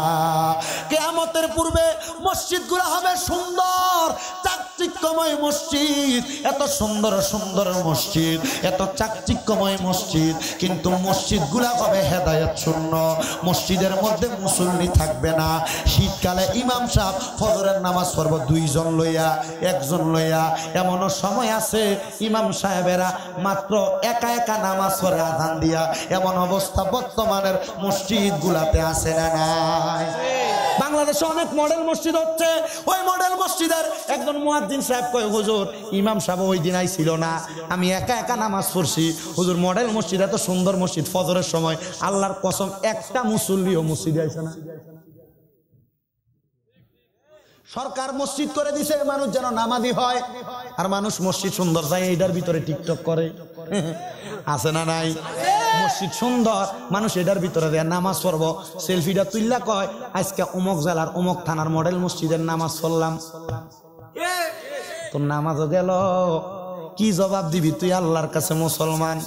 কিয়ামতের পূর্বে মসজিদগুলো হবে সুন্দর, চাকচিক্যময় মসজিদ, এত সুন্দর সুন্দর মসজিদ, এত চাকচিক্যময় মসজিদ, কিন্তু মসজিদগুলা হবে হেদায়েত শূন্য। মসজিদের মধ্যে মুসল্লি থাকবে না। শীতকালে ইমাম সাহেব ফজরের নামাজ পড়ব 2 জন লইয়া, 1 জন লইয়া, এমনও সময় আছে ইমাম সাহেবেরা মাত্র একা একা নামাজ পড়ে আযান দিয়া, এমন অবস্থা বর্তমানের মসজিদগুলাতে আছে না নাই? বাংলাদেশে অনেক মডেল মসজিদ হচ্ছে, ওই মডেল মসজিদের একজন মুয়াজ্জিন সাহেব কয় হুজুর ইমাম সাহেব ওই দিন আইছিল না, আমি একা একা নামাজ পড়ছি। হুজুর মডেল মসজিদ, এত সুন্দর মসজিদ, ফজরের সময় আল্লাহর কসম একটা মুসল্লিও মসজিদে আইছে না। সরকার মসজিদ করে দিছে মানুষ যেন নামাজি হয়, আর মানুষ মসজিদ সুন্দর যায় এইটার ভিতরে টিকটক করে, আছে না নাই? মসজিদ সুন্দর, মানুষ এটার ভিতরে দেয় নামাজ পড়বো, সেলফিটা তুললা কয় আজকে অমুক জেলার অমুক থানার মডেল মসজিদের নামাজ পড়লাম। তোর নামাজও গেল, কি জবাব দিবি তুই আল্লাহর কাছে? মুসলমান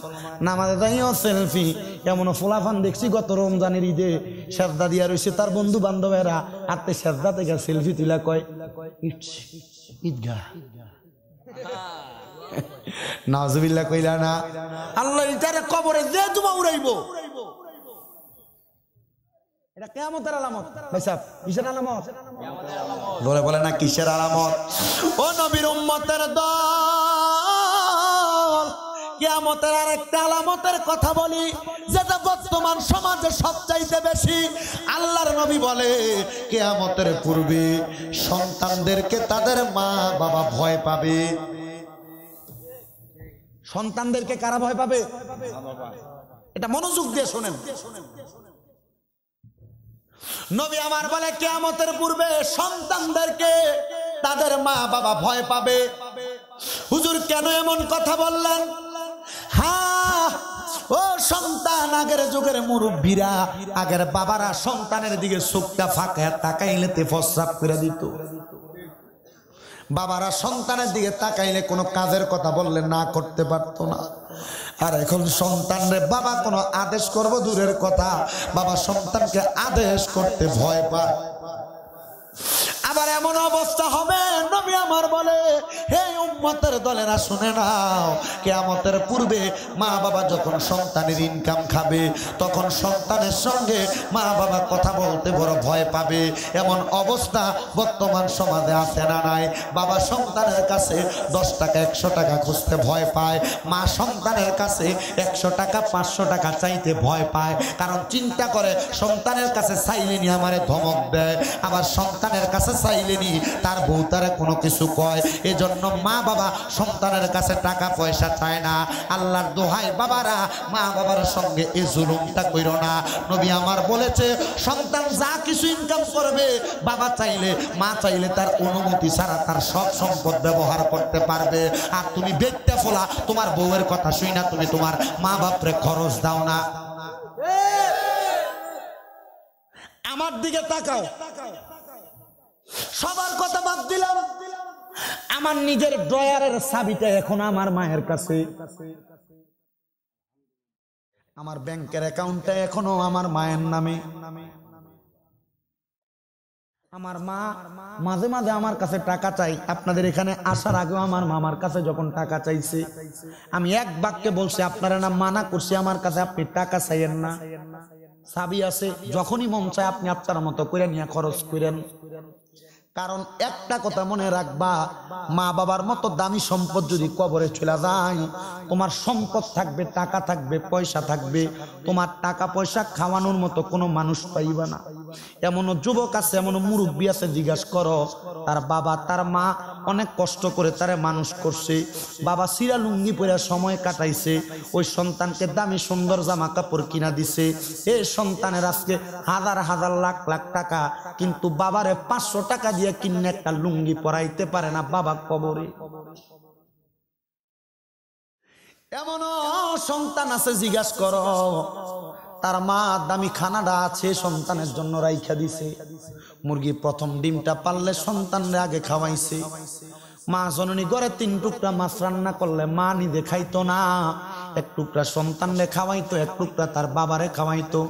নামাজে যাইও সেলফি। এমন ফোলাফান দেখছি গত রমজানের ঈদে সেজদা দিয়া রয়েছে, তার বন্ধু বান্ধবেরা আত্মে সেজদা থেকে সেলফি তুলা কয় ঈদগাহ। নাউজুবিল্লাহ কইলা না? আল্লাহ ইটারে কবরে যে দুমা উড়াইবো, এটা কিয়ামতের আলামত। ভাই সাহেব কিসের আলামত? বলে বলে না কিসের আলামত? ও নবীর উম্মতের দল, কিয়ামতের আরেকটা আলামতের কথা বলি, যেটা বর্তমান সমাজে সবচাইতে বেশি। আল্লাহর নবী বলে কিয়ামতের পূর্বে সন্তানদেরকে তাদের মা বাবা ভয় পাবে। সন্তানদেরকে কারা ভয় পাবে? এটা মনোযোগ দিয়ে শোনেন। নবী আমার বলে কিয়ামতের পূর্বে সন্তানদেরকে তাদের মা বাবা ভয় পাবে। হুজুর কেন এমন কথা বললেন? হ্যাঁ ও সন্তান, আগের যুগের মুরব্বীরা, আগের বাবারা সন্তানের দিকে চোখটা ফাঁকা তাকাইলে তে প্রস্রাব করে দিত। বাবারা সন্তানের দিকে তাকাইলে কোনো কাজের কথা বললে না করতে পারতো না। আর এখন সন্তানরে বাবা কোনো আদেশ করব দূরের কথা, বাবা সন্তানকে আদেশ করতে ভয় পায়। আবার এমন অবস্থা হবে, নবী আমার বলে হে উম্মতের দলেরা শুনে নাও, কিয়ামতের পূর্বে মা বাবা যখন সন্তানের ইনকাম খাবে, তখন সন্তানের সঙ্গে মা বাবা কথা বলতে বড় ভয় পাবে। এমন অবস্থা বর্তমান সমাজে আছে না নাই? বাবা সন্তানের কাছে 10 টাকা 100 টাকা খুঁজতে ভয় পায়, মা সন্তানের কাছে 100 টাকা 500 টাকা চাইতে ভয় পায়। কারণ চিন্তা করে সন্তানের কাছে চাইলেনি আমারে ধমক দেয়, আবার সন্তানের কাছে চাইলেনি তার বউ তারে কোনো কিছু কয়। এজন্য মা বাবা সন্তানের কাছে টাকা পয়সা চায় না। আল্লাহর দোহাই বাবারা, মা বাবার সঙ্গে এই জুলুমটা কইরো না। নবী আমার বলেছে সন্তান যা কিছু ইনকাম করবে, বাবা চাইলে মা চাইলে তার অনুমতি ছাড়া তার সব সম্পদ ব্যবহার করতে পারবে। আর তুমি দেখতে ফোলা তোমার বউয়ের কথা শুই না তুমি তোমার মা বাপরে খরচ দাও না। আমার দিকে তাকাও, সবার কথা বাদ দিলাম, আমার নিজের ড্রয়ারের চাবিটা এখন আমার মায়ের কাছে, আমার ব্যাংকের অ্যাকাউন্টটা এখনো আমার মায়ের নামে। আমার মা মাঝে মাঝে আমার কাছে টাকা চাই। আপনাদের এখানে আসার আগেও আমার মামার কাছে যখন টাকা চাইছে, আমি এক বাক্যে বলছি আপনারা না মানা করছি আমার কাছে আপনি টাকা চাইয়েন না, চাবি আছে, যখনই মন চায় আপনি আপনার মতো করে নিয়ে খরচ করেন। কারণ একটা কথা মনে রাখবা, মা বাবার মতো দামি সম্পদ যদি কবরে চলে যায়, তোমার সম্পদ থাকবে, টাকা থাকবে, পয়সা থাকবে, তোমার টাকা পয়সা খাওয়ানোর মতো কোনো মানুষ পাইবা না। এমনও যুবক আছে, এমনও মুরব্বী আছে, জিজ্ঞাসা করো তার বাবা তার মা অনেক কষ্ট করে তারে মানুষ করছে, বাবা সিরা লুঙ্গি পরে সময় কাটাইছে, ওই সন্তানকে দামি সুন্দর জামা কাপড় কিনা দিছে, এই সন্তানের আজকে হাজার হাজার লাখ লাখ টাকা, কিন্তু বাবারে 500 টাকা দিয়ে কিনে একটা লুঙ্গি পরাইতে পারে না, বাবা কবরে। এমনও সন্তান আছে, জিজ্ঞাসা করো তার মা দামি খানাটা আছে সন্তানের জন্য রাইখা দিছে, মুরগি প্রথম ডিমটা পারলে সন্তানরে আগে খাওয়াইছে, মা জননী ঘরে 3 টুকরা মাছ রান্না করলে মা নিজে খাইতো না, 1 টুকরা সন্তানরে খাওয়াইতো, 1 টুকরা তার বাবারে খাওয়াইতো।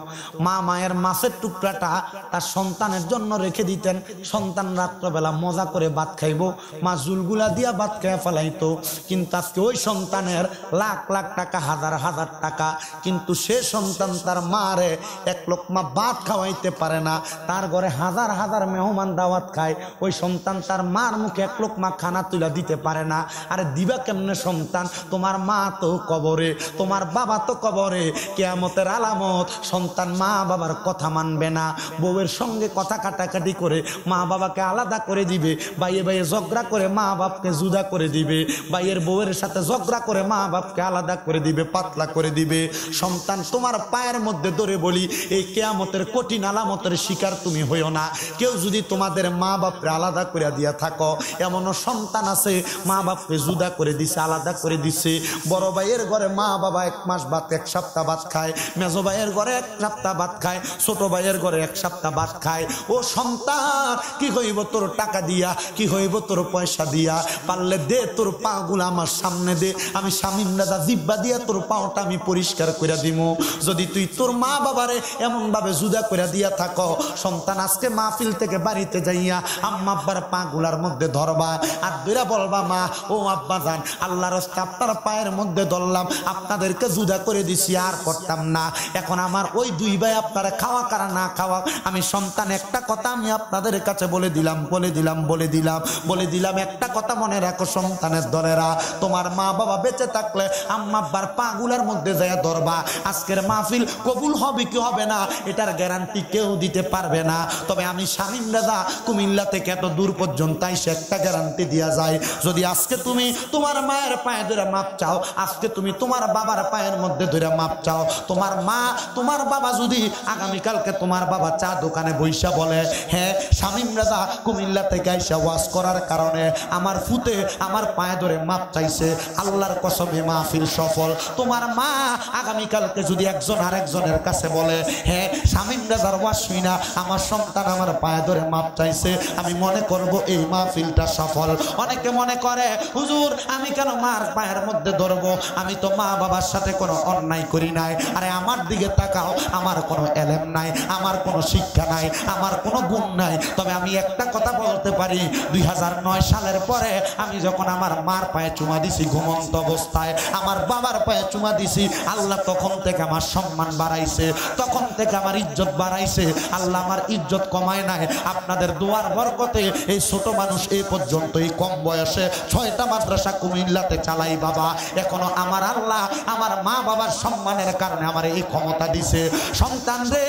মা মায়ের মাছের টুকরাটা তার সন্তানের জন্য রেখে দিতেন, সন্তান রাত্রবেলা মজা করে ভাত খাইবো, মা জুলগুলা দিয়া ভাত খেয়ে ফেলাইতো। কিন্তু আজকে ওই সন্তানের লাখ লাখ টাকা, হাজার হাজার টাকা, কিন্তু সে সন্তান তার মারে 1 লোকমা ভাত খাওয়াইতে পারে না, তার ঘরে হাজার হাজার মেহমান দাওয়াত খায়, ওই সন্তান তার মার মুখে 1 লোকমা খানা তুলে দিতে পারে না। আরে দিবা কেমনে সন্তান? তোমার মা তো কবরে, তোমার বাবা তো কবরে। কিয়ামতের আলামত, সন্তান মা বাবার কথা মানবে না, বউয়ের সঙ্গে কথা কাটাকাটি করে মা বাবাকে আলাদা করে দিবে, বাইয়ে বাইয়ে ঝগড়া করে মা বাপকে জুদা করে দিবে, বাইয়ের বউয়ের সাথে ঝগড়া করে মা বাপকে আলাদা করে দিবে, পাতলা করে দিবে। সন্তান তোমার পায়ের মধ্যে ধরে বলি, এই কিয়ামতের কঠিন আলামতের শিকার তুমি হইও না। কেউ যদি তোমাদের মা বাপকে আলাদা করে দিয়া থাকো, এমনও সন্তান আছে মা বাপকে জুদা করে দিছে, আলাদা করে দিছে, বড় ভাইয়ের ঘরে মা মা বাবা 1 মাস ভাত 1 সপ্তাহ ভাত খায়, মেজো ভাইয়ের ঘরে 1 সপ্তাহ ভাত খায়, ছোট ভাইয়ের ঘরে 1 সপ্তাহ ভাত খায়। ও সন্তান, কি হইব তোর টাকা দিয়া, কি হইব তোর পয়সা দিয়া? পারলে দে তোর পা গুলা আমার সামনে দে, আমি শামীম রাজা জিব্বা দিয়া তোর পাওটা আমি পরিষ্কার করে দিব। যদি তুই তোর মা বাবারে এমন ভাবে জুদা করে দিয়া থাকো, সন্তান আজকে মাহফিল থেকে বাড়িতে যাইয়া আম্মা আব্বার পা গুলার মধ্যে ধরবা, আর দুইরা বলবা, মা ও আব্বা জান, আল্লাহর রাস্তে আপনার পায়ের মধ্যে ধরলাম, আপনাদেরকে জুদা করে দিছি, আর করতাম না। এখন আমার ওই 2 ভাই আপনারা খাওয়া কারা না খাওয়া, আমি সন্তান একটা কথা আমি আপনাদের কাছে বলে দিলাম একটা কথা মনে রাখো সন্তানের দলেরা, তোমার মা বাবা বেঁচে থাকলে আম্মা আব্বার পা গুলার মধ্যে যায় ধরবা। আজকের মাহফিল কবুল হবে কি হবে না এটার গ্যারান্টি কেউ দিতে পারবে না, তবে আমি শামীম রাজা কুমিল্লা থেকে এত দূর পর্যন্ত এসে একটা গ্যারান্টি দেওয়া যায়, যদি আজকে তুমি তোমার মায়ের পায়ে ধরে মাপ চাও, আজকে তুমি তোমার বাবার পায়ের মধ্যে ধরে মাপ চাও, তোমার মা তোমার বাবা যদি আগামীকালকে তোমার বাবা চা দোকানে বইসা বলে, হ্যাঁ শামীম রাজা কুমিল্লা থেকে এসে ওয়াজ করার কারণে আমার ফুতে আমার পায়ে ধরে মাপ চাইছে, আল্লাহর কসমে মাহফিল সফল। তোমার মা আগামীকালকে যদি একজন আরেকজনের কাছে বলে, হ্যাঁ শামীম রাজার ওয়াজ শুইনা আমার সন্তান আমার পায়ে ধরে মাপ চাইছে, আমি মনে করব এই মাহফিলটা সফল। অনেকে মনে করে, হুজুর আমি কেন মার পায়ের মধ্যে ধরবো, আমি তো মা বাবার সাথে কোনো অন্যায় করি নাই। আরে আমার দিকে তাকাও, আমার কোনো এলেম নাই, আমার কোনো শিক্ষা নাই, আমার কোনো গুণ নাই, তবে আমি একটা কথা বলতে পারি, 2009 সালের পরে আমি যখন আমার মার পায়ে চুমা দিছি ঘুমন্ত অবস্থায়, আমার বাবার পায়ে চুমা দিছি, আল্লাহ তখন থেকে আমার সম্মান বাড়াইছে, তখন থেকে আমার ইজ্জত বাড়াইছে, আল্লাহ আমার ইজ্জত কমায় নাই। আপনাদের দোয়ার বরকতে এই ছোট মানুষ এই পর্যন্ত এই কম বয়সে 6টা মাদ্রাসা কুমিল্লাতে চালাই বাবা। এখনো আমার আল্লাহ আমার মা বাবার সম্মানের কারণে আমার এই ক্ষমতা দিছে। সন্তান রে,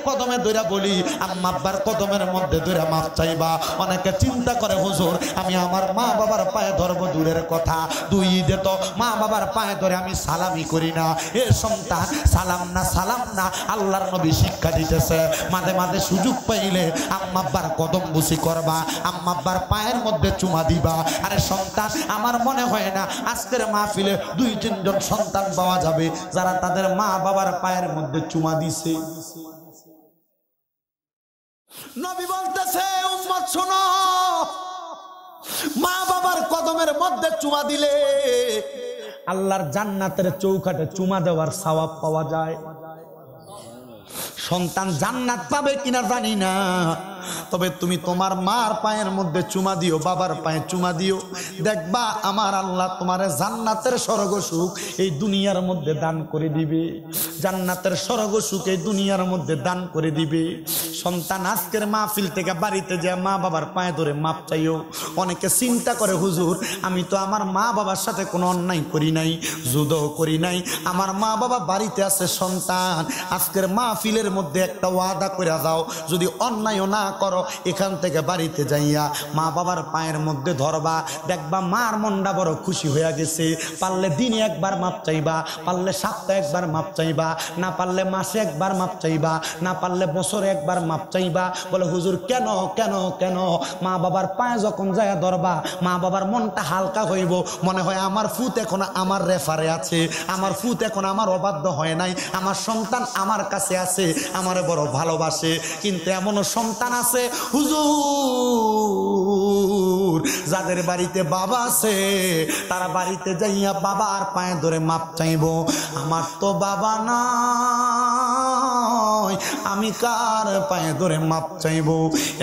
কদমে ধরে বলি, আম্মা আব্বার কদমের মধ্যে ধরে মাপ চাইবা। অনেকে চিন্তা করে, হুজুর আমি আমার মা বাবার পায়ে ধরবো, দূরের কথা, 2 ঈদে তো মা বাবার পায়ে ধরে আমি সালামি করি না। এ সন্তান, সালাম না আল্লাহর নবী শিক্ষা দিতেছে, মাঝে মাঝে সুযোগ পাইলে আম্মা আব্বার কদম বুসি করবা, আম্মা আব্বার পায়ের মধ্যে চুমা দিবা। আরে সন্তান, আমার মনে হয় না আজকের মাহফিলে 2-3 জন সন্তান পাওয়া যাবে যারা তাদের মা বাবার পায়ের মধ্যে চুমা দিছে। নবী বলতেছে, উম্মত শোনো, মা বাবার কদমের মধ্যে চুমা দিলে আল্লাহর জান্নাতের চৌকাঠে চুমা দেওয়ার সওয়াব পাওয়া যায়। সন্তান জান্নাত পাবে কিনা জানি না, তবে তুমি তোমার মার পায়ের মধ্যে চুমা দিও, বাবার পায়ে চুমা দিও, দেখবা আমার আল্লাহ তোমার জান্নাতের স্বর্গ সুখ এই দুনিয়ার মধ্যে দান করে দিবে, জান্নাতের স্বর্গ সুখ এই দুনিয়ার মধ্যে দান করে দিবে। সন্তান আজকের মাহফিল থেকে বাড়িতে যে মা বাবার পায়ে ধরে মাপ চাইও। অনেকে চিন্তা করে, হুজুর আমি তো আমার মা বাবার সাথে কোনো অন্যায় করি নাই, জুদও করি নাই, আমার মা বাবা বাড়িতে আছে। সন্তান আজকের মাহফিলের মধ্যে একটা ওয়াদা করে যাও, যদি অন্যায়ও না করো, এখান থেকে বাড়িতে যাইয়া মা বাবার পায়ের মধ্যে ধরবা, দেখবা মার মনটা বড় খুশি হয়ে গেছে। পারলে দিনে একবার মাপ চাইবা, পারলে সপ্তাহে একবার মাপ চাইবা, না পারলে মাসে একবার মাপ চাইবা, না পারলে বছরে একবার মাপ চাইবা। বলে হুজুর কেন কেন কেন? মা বাবার পায়ে যখন যায় ধরবা, মা বাবার মনটা হালকা হইব, মনে হয় আমার ফুত এখন আমার রেফারে আছে, আমার ফুত এখন আমার অবাধ্য হয় নাই, আমার সন্তান আমার কাছে আছে, আমারে বড় ভালোবাসে। কিন্তু এমনও সন্তান আছে হুজুর, যাদের বাড়িতে বাবা আছে, তারা বাড়িতে যাইয়া বাবার পায়ে ধরে মাপ চাইব, আমার তো বাবা নাই, আমি কার পায়ে ধরে মাপ চাইব?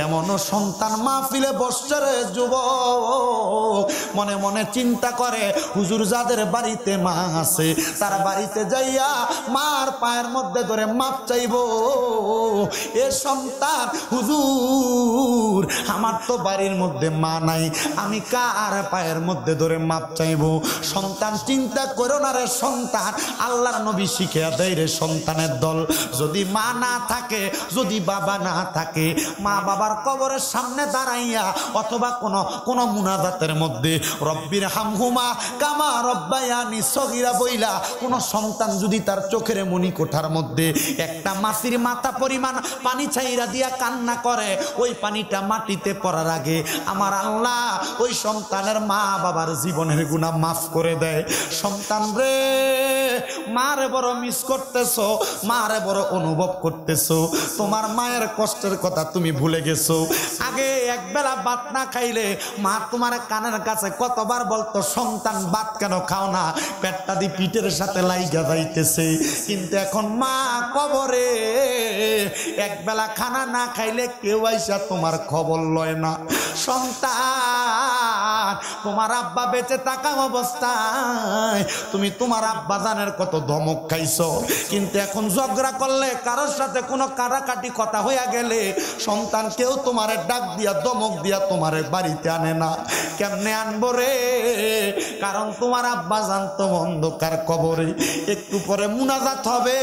এমনও সন্তান মাহফিলে বসছে রে যুবক, মনে মনে চিন্তা করে, হুজুর যাদের বাড়িতে মা আছে, তারা বাড়িতে যাইয়া মার পায়ের মধ্যে ধরে মাপ চাইব। এ সন্তান, হুজুর আমার তো বাড়ির মধ্যে মা নাই, আমি কার পায়ের মধ্যে ধরে মাপ চাইব? সন্তান চিন্তা করো না রে সন্তান, আল্লাহর নবী শিখিয়ে দেয় রে সন্তানের দল, যদি মা না থাকে, যদি বাবা না থাকে, মা বাবার কবরের সামনে দাঁড়াইয়া অথবা কোন মুনাজাতের মধ্যে রব্বির হামহুমা কামা রব্বায়ানি সগীরা বইলা কোন সন্তান যদি তার চোখের মনি কোঠার মধ্যে একটা মাছির মাথা পরিমাণ পানি ছাইরা দিয়া কান্না করে, ওই পানিটা মাটিতে পড়ার আগে আমার আল্লাহ ওই সন্তানের মা বাবার জীবনের গুনাহ মাফ করে দেয়। সন্তান রে, মারে বড় মিস করতেছো, মারে বড় অনুভব করতেছো, তোমার মায়ের কষ্টের কথা তুমি ভুলে গেছো। আগে একবেলা ভাত না খাইলে মা তোমার কানের কাছে কতবার বলতো, সন্তান ভাত কেন খাও না, পেটটা দি পিঠের সাথে লাইগা যাইতেছে। কিন্তু এখন মা কবরে, একবেলা খানা না খাইলে কেউ আইসা তোমার খবর লয় না। সন্তান, তোমার আব্বা বেঁচে থাকা অবস্থায় তুমি তোমার আব্বা জানের কত ধমক খাইছো, কিন্তু এখন ঝগড়া করলে, কারোর সাথে কোনো কাটাকাটি কথা হইয়া গেলে সন্তান কেউ তোমারে ডাক দিয়া ধমক দিয়া তোমারে বাড়িতে আনে না। কেমনে আনবো রে? কারণ তোমার আব্বা জানতো অন্ধকার কবরে। একটু পরে মুনাজাত হবে,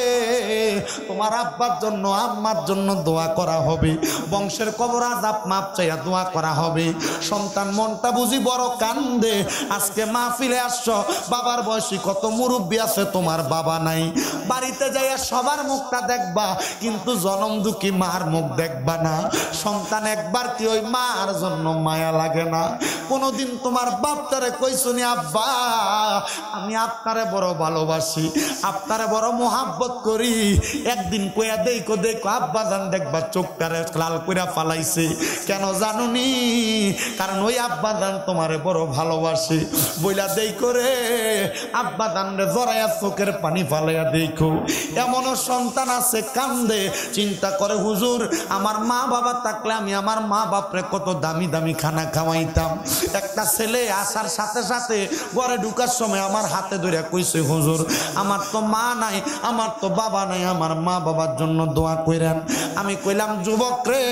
তোমার আব্বার জন্য আম্মার জন্য দোয়া করা হবে, বংশের কবর আযাব মাপ চাইয়া দোয়া করা হবে। সন্তান মনটা বুঝি বড় কান্দে। আজকে মাহফিলে আসছো, বাবার বয়সী কত মুরব্বী আছে, তোমার বাবা নাই। বাড়িতে যাইয়া সবার মুখটা দেখবা, কিন্তু জনম দুঃখী মার মুখ দেখবা না। সন্তান, একবার কি ওই মার জন্য মায়া লাগে না? কোনদিন তোমার বাপটারে কইছনি, আব্বা আমি আপনারে বড় ভালোবাসি, আপনারে বড় মোহাব্বত করি? একদিন কইয়া দেখো দেখো আব্বা জান দেখবা চোখটারে লাল কইরা ফালাইছে। কেন জানুনি? কারণ ওই আব্বা জান তোমারে বড় ভালোবাসে। বইলা দেই করে আব্বা জানরে জড়াইয়া চোখের পানি ফালাইয়া দেখো। এমনও সন্তান আছে কান্দে, চিন্তা করে, হুজুর আমার মা বাবা থাকলে আমি আমার মা বাপরে কত দামি দামি খানা খাওয়াইতাম। একটা ছেলে আসার সাথে সাথে ঘরে ঢুকার সময় আমার হাতে ধরে কইছে, হুজুর আমার তো মা নাই, আমার তো বাবা নাই, আমার মা বাবার জন্য দোয়া কইরেন। আমি কইলাম, যুবক রে,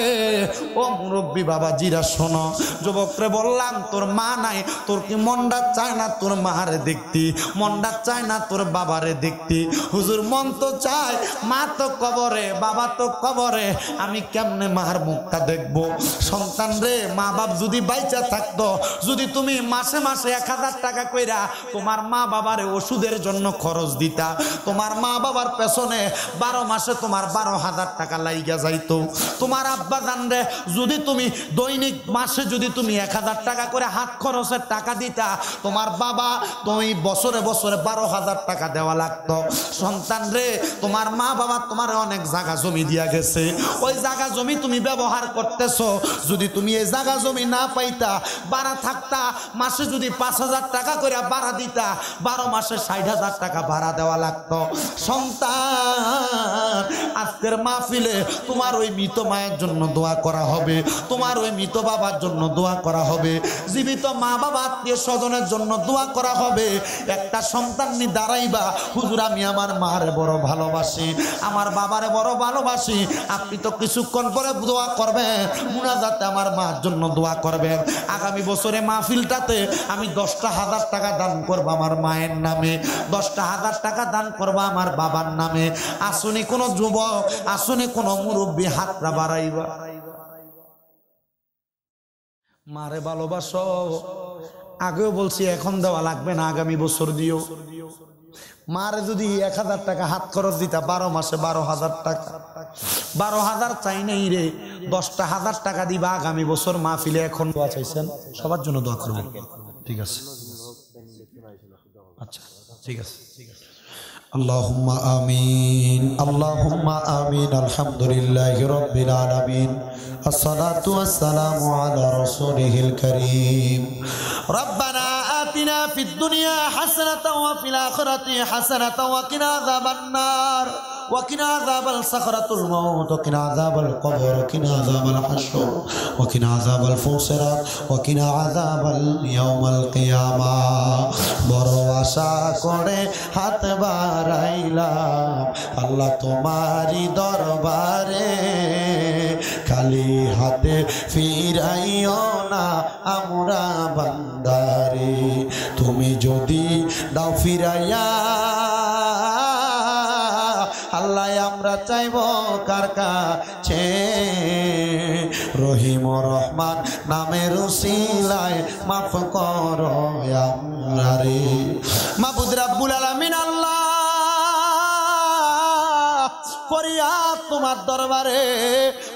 ও মুরব্বী বাবা জিরা শোনো। যুবক রে বললাম, তোর মা নাই, তোর কি মনটা চায় না তোর মারে দেখতি? মনটা চায় না তোর বাবারে দেখতি? হুজুর মন তো চায়, মা তো কবরে, বাবা তো কবরে, আমি কেমনে মার মুখটা দেখবো? সন্তান রে, মা বাপ যদি বাইচা থাকতো, যদি তুমি মাসে মাসে 1000 টাকা কইরা তোমার মা বাবারে ওষুধের জন্য খরচ দিতা, তোমার মা বাবার পেছনে 12 মাসে তোমার 12,000 টাকা লাইগা যাইতো। তোমার আব্বা জান রে যদি তুমি দৈনিক মাসে যদি তুমি 1000 টাকা করে হাত খরচের টাকা দিতা, তোমার বাবা তুমি বছরে বছরে 12,000 টাকা দেওয়া লাগতো। সন্তান রে, তোমার মা বাবা তোমার অনেক জায়গা জমি দিয়া গেছে, ওই জায়গা জমি তুমি ব্যবহার করতেছো। যদি তুমি এই জায়গা জমি না পাইতা, ভাড়া থাকতা, মাসে যদি 5,000 টাকা করে ভাড়া দিতা, 12 মাসে 60,000 টাকা ভাড়া দেওয়া লাগতো। সন্তান, আজকের মাহফিলে তোমার ওই মৃত মায়ের জন্য দোয়া করা হবে, তোমার ওই মৃত বাবার জন্য দোয়া করা হবে, জীবিত মা বাবা আত্মীয় স্বজনের জন্য দোয়া করা হবে। একটা সন্তান নিয়ে দাঁড়াইবা, হুজুর আমি আমার মারে বড় ভালোবাসি, আমার বাবারে বড় ভালোবাসি। আপনি তো কিছুক্ষণ পরে দোয়া করবেন, মুনাজাতে আমার মার জন্য দোয়া করবেন। আগামী বছরে মাহফিলটাতে আমি 10,000 টাকা দান করবো আমার মায়ের নামে, 10,000 টাকা দান করবো আমার বাবার নামে। আসুনি কোনো যুবক, আসুনি কোনো মুরব্বী, হাতটা বাড়াইবা। মারে ভালোবাসো, আগেও বলছি, এখন দেওয়া লাগবে না, আগামী বছর দিও। মারে যদি 1000 টাকা হাত খরচ দিতা, 12 মাসে 12,000 টাকা, 12,000 চাই নাই রে, 10,000 টাকা দিবা আগামী বছর মাহফিলে। এখন দোয়া চাইছেন, সবার জন্য দোয়া করবেন, ঠিক আছে? আচ্ছা, ঠিক আছে। আল্লাহুম্মা আমিন, আল্লাহুম্মা আমিন। আলহামদুলিল্লাহি রাব্বিল আলামিন, আসসালাতু ওয়াসসালামু আলা রাসূলিল কারীম। রব্বানা আতিনা ফিদ দুনিয়া হাসানাতাও ওয়া ফিল আখিরাতি হাসানাতাও ওয়া কিনা আযাবান নার وقنا عذاب الصخرة الموت وقنا عذاب القبر وقنا عذاب الحشر وقنا عذاب الفوسرات وقنا عذاب اليوم القيامة বড় আশা করে হাত বাড়াইলাম আল্লাহ তোমারই দরবারে, খালি হাতে ফিরাইও না আমরা বান্দারে। তুমি যদি দাও ফিরাইয়া আল্লাহ আমরা চাইব কার কাছে, রহিম রহমান নামের উসিলায় মাফ করো আমরারে। মাবুদ রাব্বুল আলামিন আল্লাহ ফরিয়াদ তোমার দরবারে,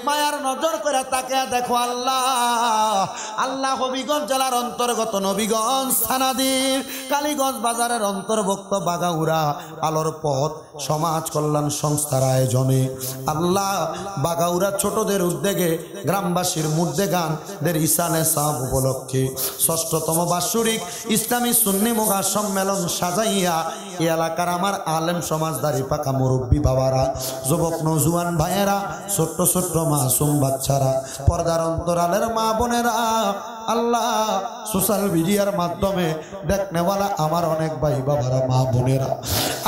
মায়ার নজর করে তাকে দেখো আল্লাহ। আল্লাহ হবিগঞ্জ জেলার অন্তর্গত নবীগঞ্জ থানাধীন কালীগঞ্জ বাজারের অন্তর্ভুক্ত বাগাউড়া আলোর পথ সমাজ কল্যাণ সংস্থার আয়োজনে আল্লাহ বাগাউড়া ছোটদের উদ্যোগে গ্রামবাসীর মুর্দে গানদের ইসানে সাব উপলক্ষে ৬ষ্ঠতম বাৎসরিক ইসলামী সুন্নি মুগা সম্মেলন সাজাইয়া এই এলাকার আমার আলেম সমাজদারি পাকা মুরব্বী বাবারা, যুবক নৌজুয়ান ভাইয়েরা, ছোট্ট ছোট্ট মাসুম বাচ্চারা, পর্দার অন্তরালের মা বোনেরা, আল্লাহ সোশ্যাল মিডিয়ার মাধ্যমে দেখনেওয়ালা আমার অনেক ভাই বাবারা, মা বোনেরা,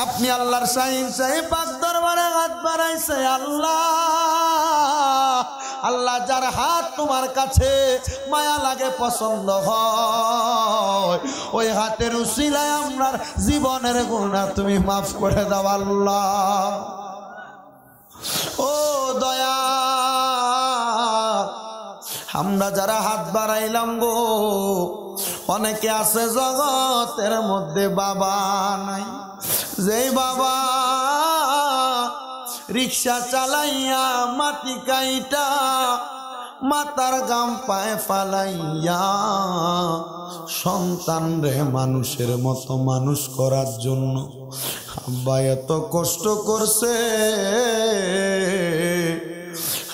আপনি আল্লাহর শাহিন শাহী পাক দরবারে হাত বাড়াইছে আল্লাহ। আল্লাহ যার হাত তোমার কাছে মায়া লাগে, পছন্দ হয়, ওই হাতের উসিলায় আপনার জীবনের গুনাহ তুমি মাফ করে দাও আল্লাহ। ও দয়া, আমরা যারা হাত বাড়াইলাম গো, অনেকে আছে জগতের মধ্যে বাবা নাই, যেই বাবা রিক্সা চালাইয়া মাটি কাইটা মাতার গাম পায়ে ফালাইয়া সন্তান রে মানুষের মতো মানুষ করার জন্য আব্বা এত কষ্ট করছে।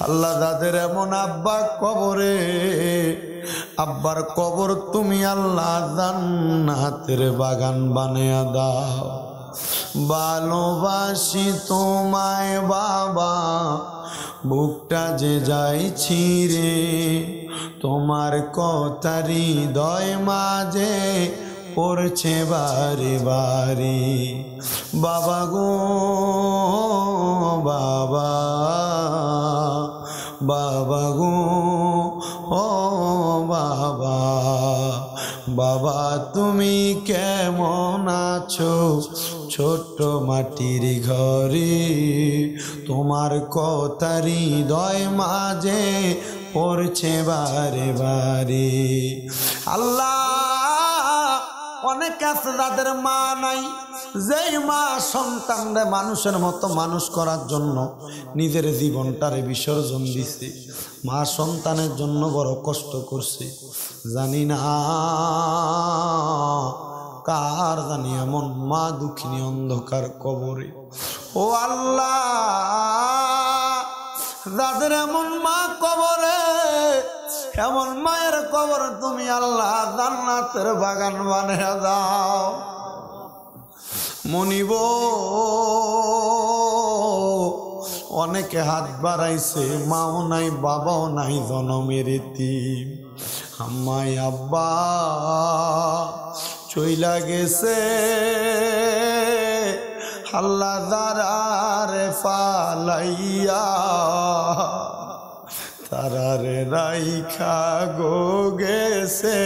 আল্লাহ যাদের এমন আব্বা কবরে, আব্বার কবর তুমি আল্লাহ জান্নাতের বাগান বানিয়ে দাও। ভালোবাসি তোমায় বাবা, বুকটা যে যাইছি রে, তোমার কথা হৃদয় মাঝে পড়ছে বারে বারে। বাবা গো বাবা, বাবা গো ও বাবা, বাবা তুমি কেমন আছো ছোট্ট মাটির ঘরে, তোমার কথা হৃদয় মাঝে পড়ছে বারে বারে। আল্লাহ অনেক আছে যাদের মা নাই, যেই মা সন্তানরে মানুষের মতো মানুষ করার জন্য নিজের জীবনটারে বিসর্জন দিছে, মা সন্তানের জন্য বড় কষ্ট করছে। জানি না কার জানি এমন মা দুঃখিনী অন্ধকার কবরে। ও আল্লাহ, যাদের এমন মা কবরে, এমন মায়ের কবর তুমি আল্লাহ জান্নাতের বাগান বানিয়ে দাও। মনিব অনেকে হাত বাড়াইছে, মাও নাই বাবাও নাই, জনমের এতিম। আম্মাই আব্বা চইলা গেছে, আল্লাহ দারারে ফালাইয়া তারারে রাইখা গো গেছে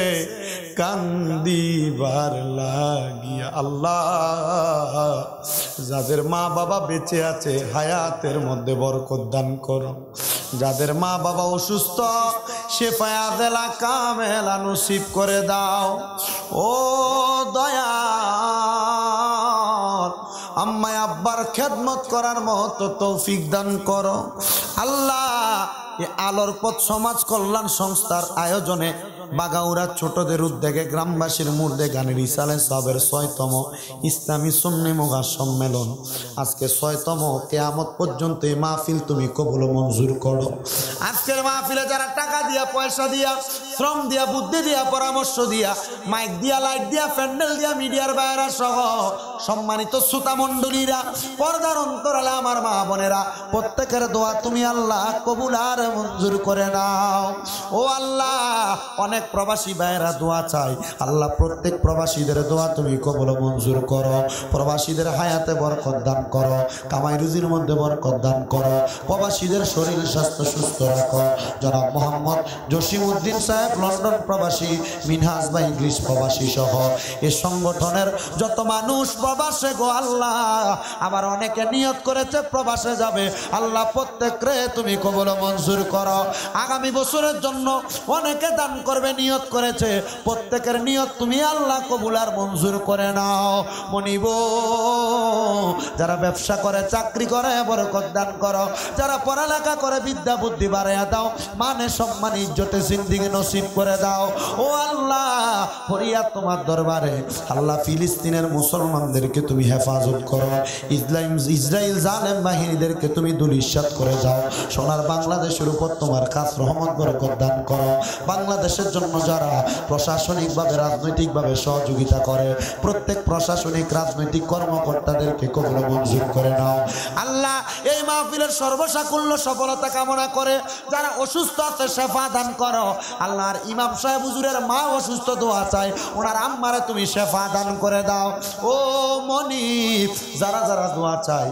কান্দিবার লাগিয়া। আল্লাহ যাদের মা বাবা বেঁচে আছে হায়াতের মধ্যে বরকত দান করো, যাদের মা বাবা অসুস্থ শেফায়া দেলা কামেলা নসিব করে দাও। ও দয়া, আম্মায় আব্বার খেদমত করার মতো তৌফিক দান করো আল্লাহ। এই আলোর পথ সমাজ কল্যাণ সংস্থার আয়োজনে বাগাউড়া ছোটদের উদ্যোগে গ্রামবাসীর মুর্দে গানের ইসালে সাহেবের ৬তম ইসলামী সুন্নি মুগা সম্মেলন, আজকে ৬তম, কিয়ামত পর্যন্ত এই মাহফিল তুমি কবুল মঞ্জুর করো। আজকের মাহফিলে যারা টাকা দিয়া, পয়সা দিয়া, শ্রম দিয়া, বুদ্ধি দিয়া, পরামর্শ দিয়া, মাইক দিয়া, লাইট দিয়া, প্যান্ডেল দিয়া, মিডিয়ার বাইরা সহ সম্মানিত শ্রোতা মণ্ডলীরা, পর্দার অন্তরালে আমার মা বোনেরা, প্রত্যেকের দোয়া তুমি আল্লাহ কবুল আর মঞ্জুর করে নাও। ও আল্লাহ, অনেক প্রবাসী ভাইয়েরা দোয়া চাই, আল্লাহ প্রত্যেক প্রবাসীদের দোয়া তুমি কবুল মঞ্জুর করো। প্রবাসীদের হায়াতে বরকত দান করো, কামাই রুজির মধ্যে বরকত দান করো, প্রবাসীদের শরীর স্বাস্থ্য সুস্থ রাখো। জনাব মোহাম্মদ জসিমউদ্দিন সাহেব লন্ডন প্রবাসী, মিনহাজ ভাই ইংলিশ প্রবাসী সহ এই সংগঠনের যত মানুষ প্রবাসে গো আল্লাহ, আবার অনেকে নিয়ত করেছে প্রবাসে যাবে, আল্লাহ প্রত্যেকরে তুমি কবুল মঞ্জুর করো। আগামী বছরের জন্য অনেকে দান করবে নিয়ত করেছে, প্রত্যেকের নিয়ত তুমি আল্লাহ কবুল আর মঞ্জুর করে নাও। মনিব যারা ব্যবসা করে, চাকরি করে, বরকত দান করো। যারা পড়ালেখা করে, বিদ্যা বুদ্ধি বাড়াইয়া দাও। মানে সম্মান ইজ্জতে জিন্দেগি নসিব করে দাও। ও আল্লাহ, ফরিয়াদ তোমার দরবারে। আল্লাহ, ফিলিস্তিনের মুসলমানদেরকে তুমি হেফাজত করো। ইসরায়েল জালেম বাহিনীদেরকে তুমি দুলিশাত করে যাও। সোনার বাংলাদেশের উপর তোমার খাস রহমত বরকত দান করো। বাংলাদেশের জন্য যারা প্রশাসনিকভাবে, রাজনৈতিকভাবে সহযোগিতা করে, প্রত্যেক প্রশাসনিক রাজনৈতিক কর্মকর্তাদেরকে কবুল মঞ্জুর করে নাও। আল্লাহ, এই মাহফিলের সর্বসাকুল্য সফলতা কামনা করে যারা অসুস্থ আছে শেফা দান করো। আল্লাহর ইমাম সাহেব হুজুরের মা অসুস্থ, দোয়া চাই ওনার আম্মারে তুমি শেফা দান করে দাও। ও মনিব, যারা যারা দোয়া চাই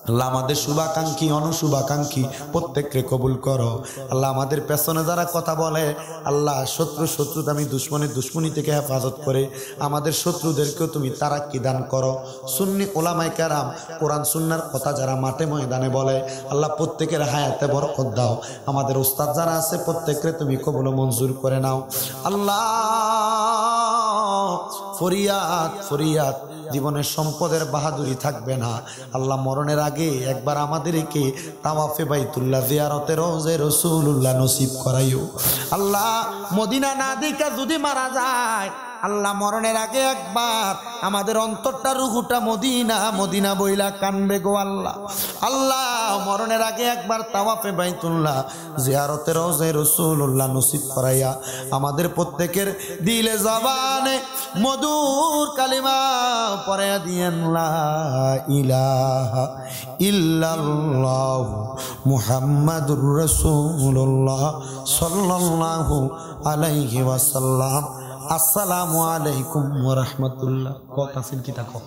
আল্লাহ, আমাদের শুভাকাঙ্ক্ষী অনুশুভাকাঙ্ক্ষী প্রত্যেককে কবুল করো। আল্লাহ, আমাদের পেছনে যারা কথা বলে, আল্লাহ শত্রুতামি দুশ্মনী থেকে হেফাজত করে আমাদের শত্রুদেরকেও তুমি তারাক্কি দান করো। সুন্নি ওলামায়ে কেরাম কোরআন সুন্নাহর কথা যারা মাঠে ময়দানে বলে, আল্লাহ প্রত্যেকের হায়াতে বরকত দাও। আমাদের উস্তাদ যারা আছে প্রত্যেককে তুমি কবুল মঞ্জুর করে নাও। আল্লাহ, ফরিয়াদ ফরিয়াদ, জীবনের সম্পদের বাহাদুরি থাকবে না। আল্লাহ, মরণের আগে একবার আমাদেরকে তাওয়াফে বাইতুল্লাহ জিয়ারতে রওজে রাসূলুল্লাহ নসিব করাইও। আল্লাহ, মদিনা না দেখা যদি মারা যায়, আল্লাহ মরণের আগে একবার আমাদের অন্তরটা রুহুটা মদিনা মদিনা বইলা কানবে গো আল্লাহ। আল্লাহ, মরণের আগে একবার তাওয়াফে বাইতুল্লাহ জিয়ারতে রওজে রাসূলুল্লাহ নসিব করাইয়া আমাদের প্রত্যেকের দিলে জবানে মধুর কালিমা পড়ে দিয়েন, লা ইলাহা ইল্লাল্লাহ মুহাম্মাদুর রাসূলুল্লাহ সাল্লাল্লাহু আলাইহি ওয়াসাল্লাম। আসসালামু আলাইকুম ওয়া রাহমাতুল্লাহ। কথা সিন কি থাকো।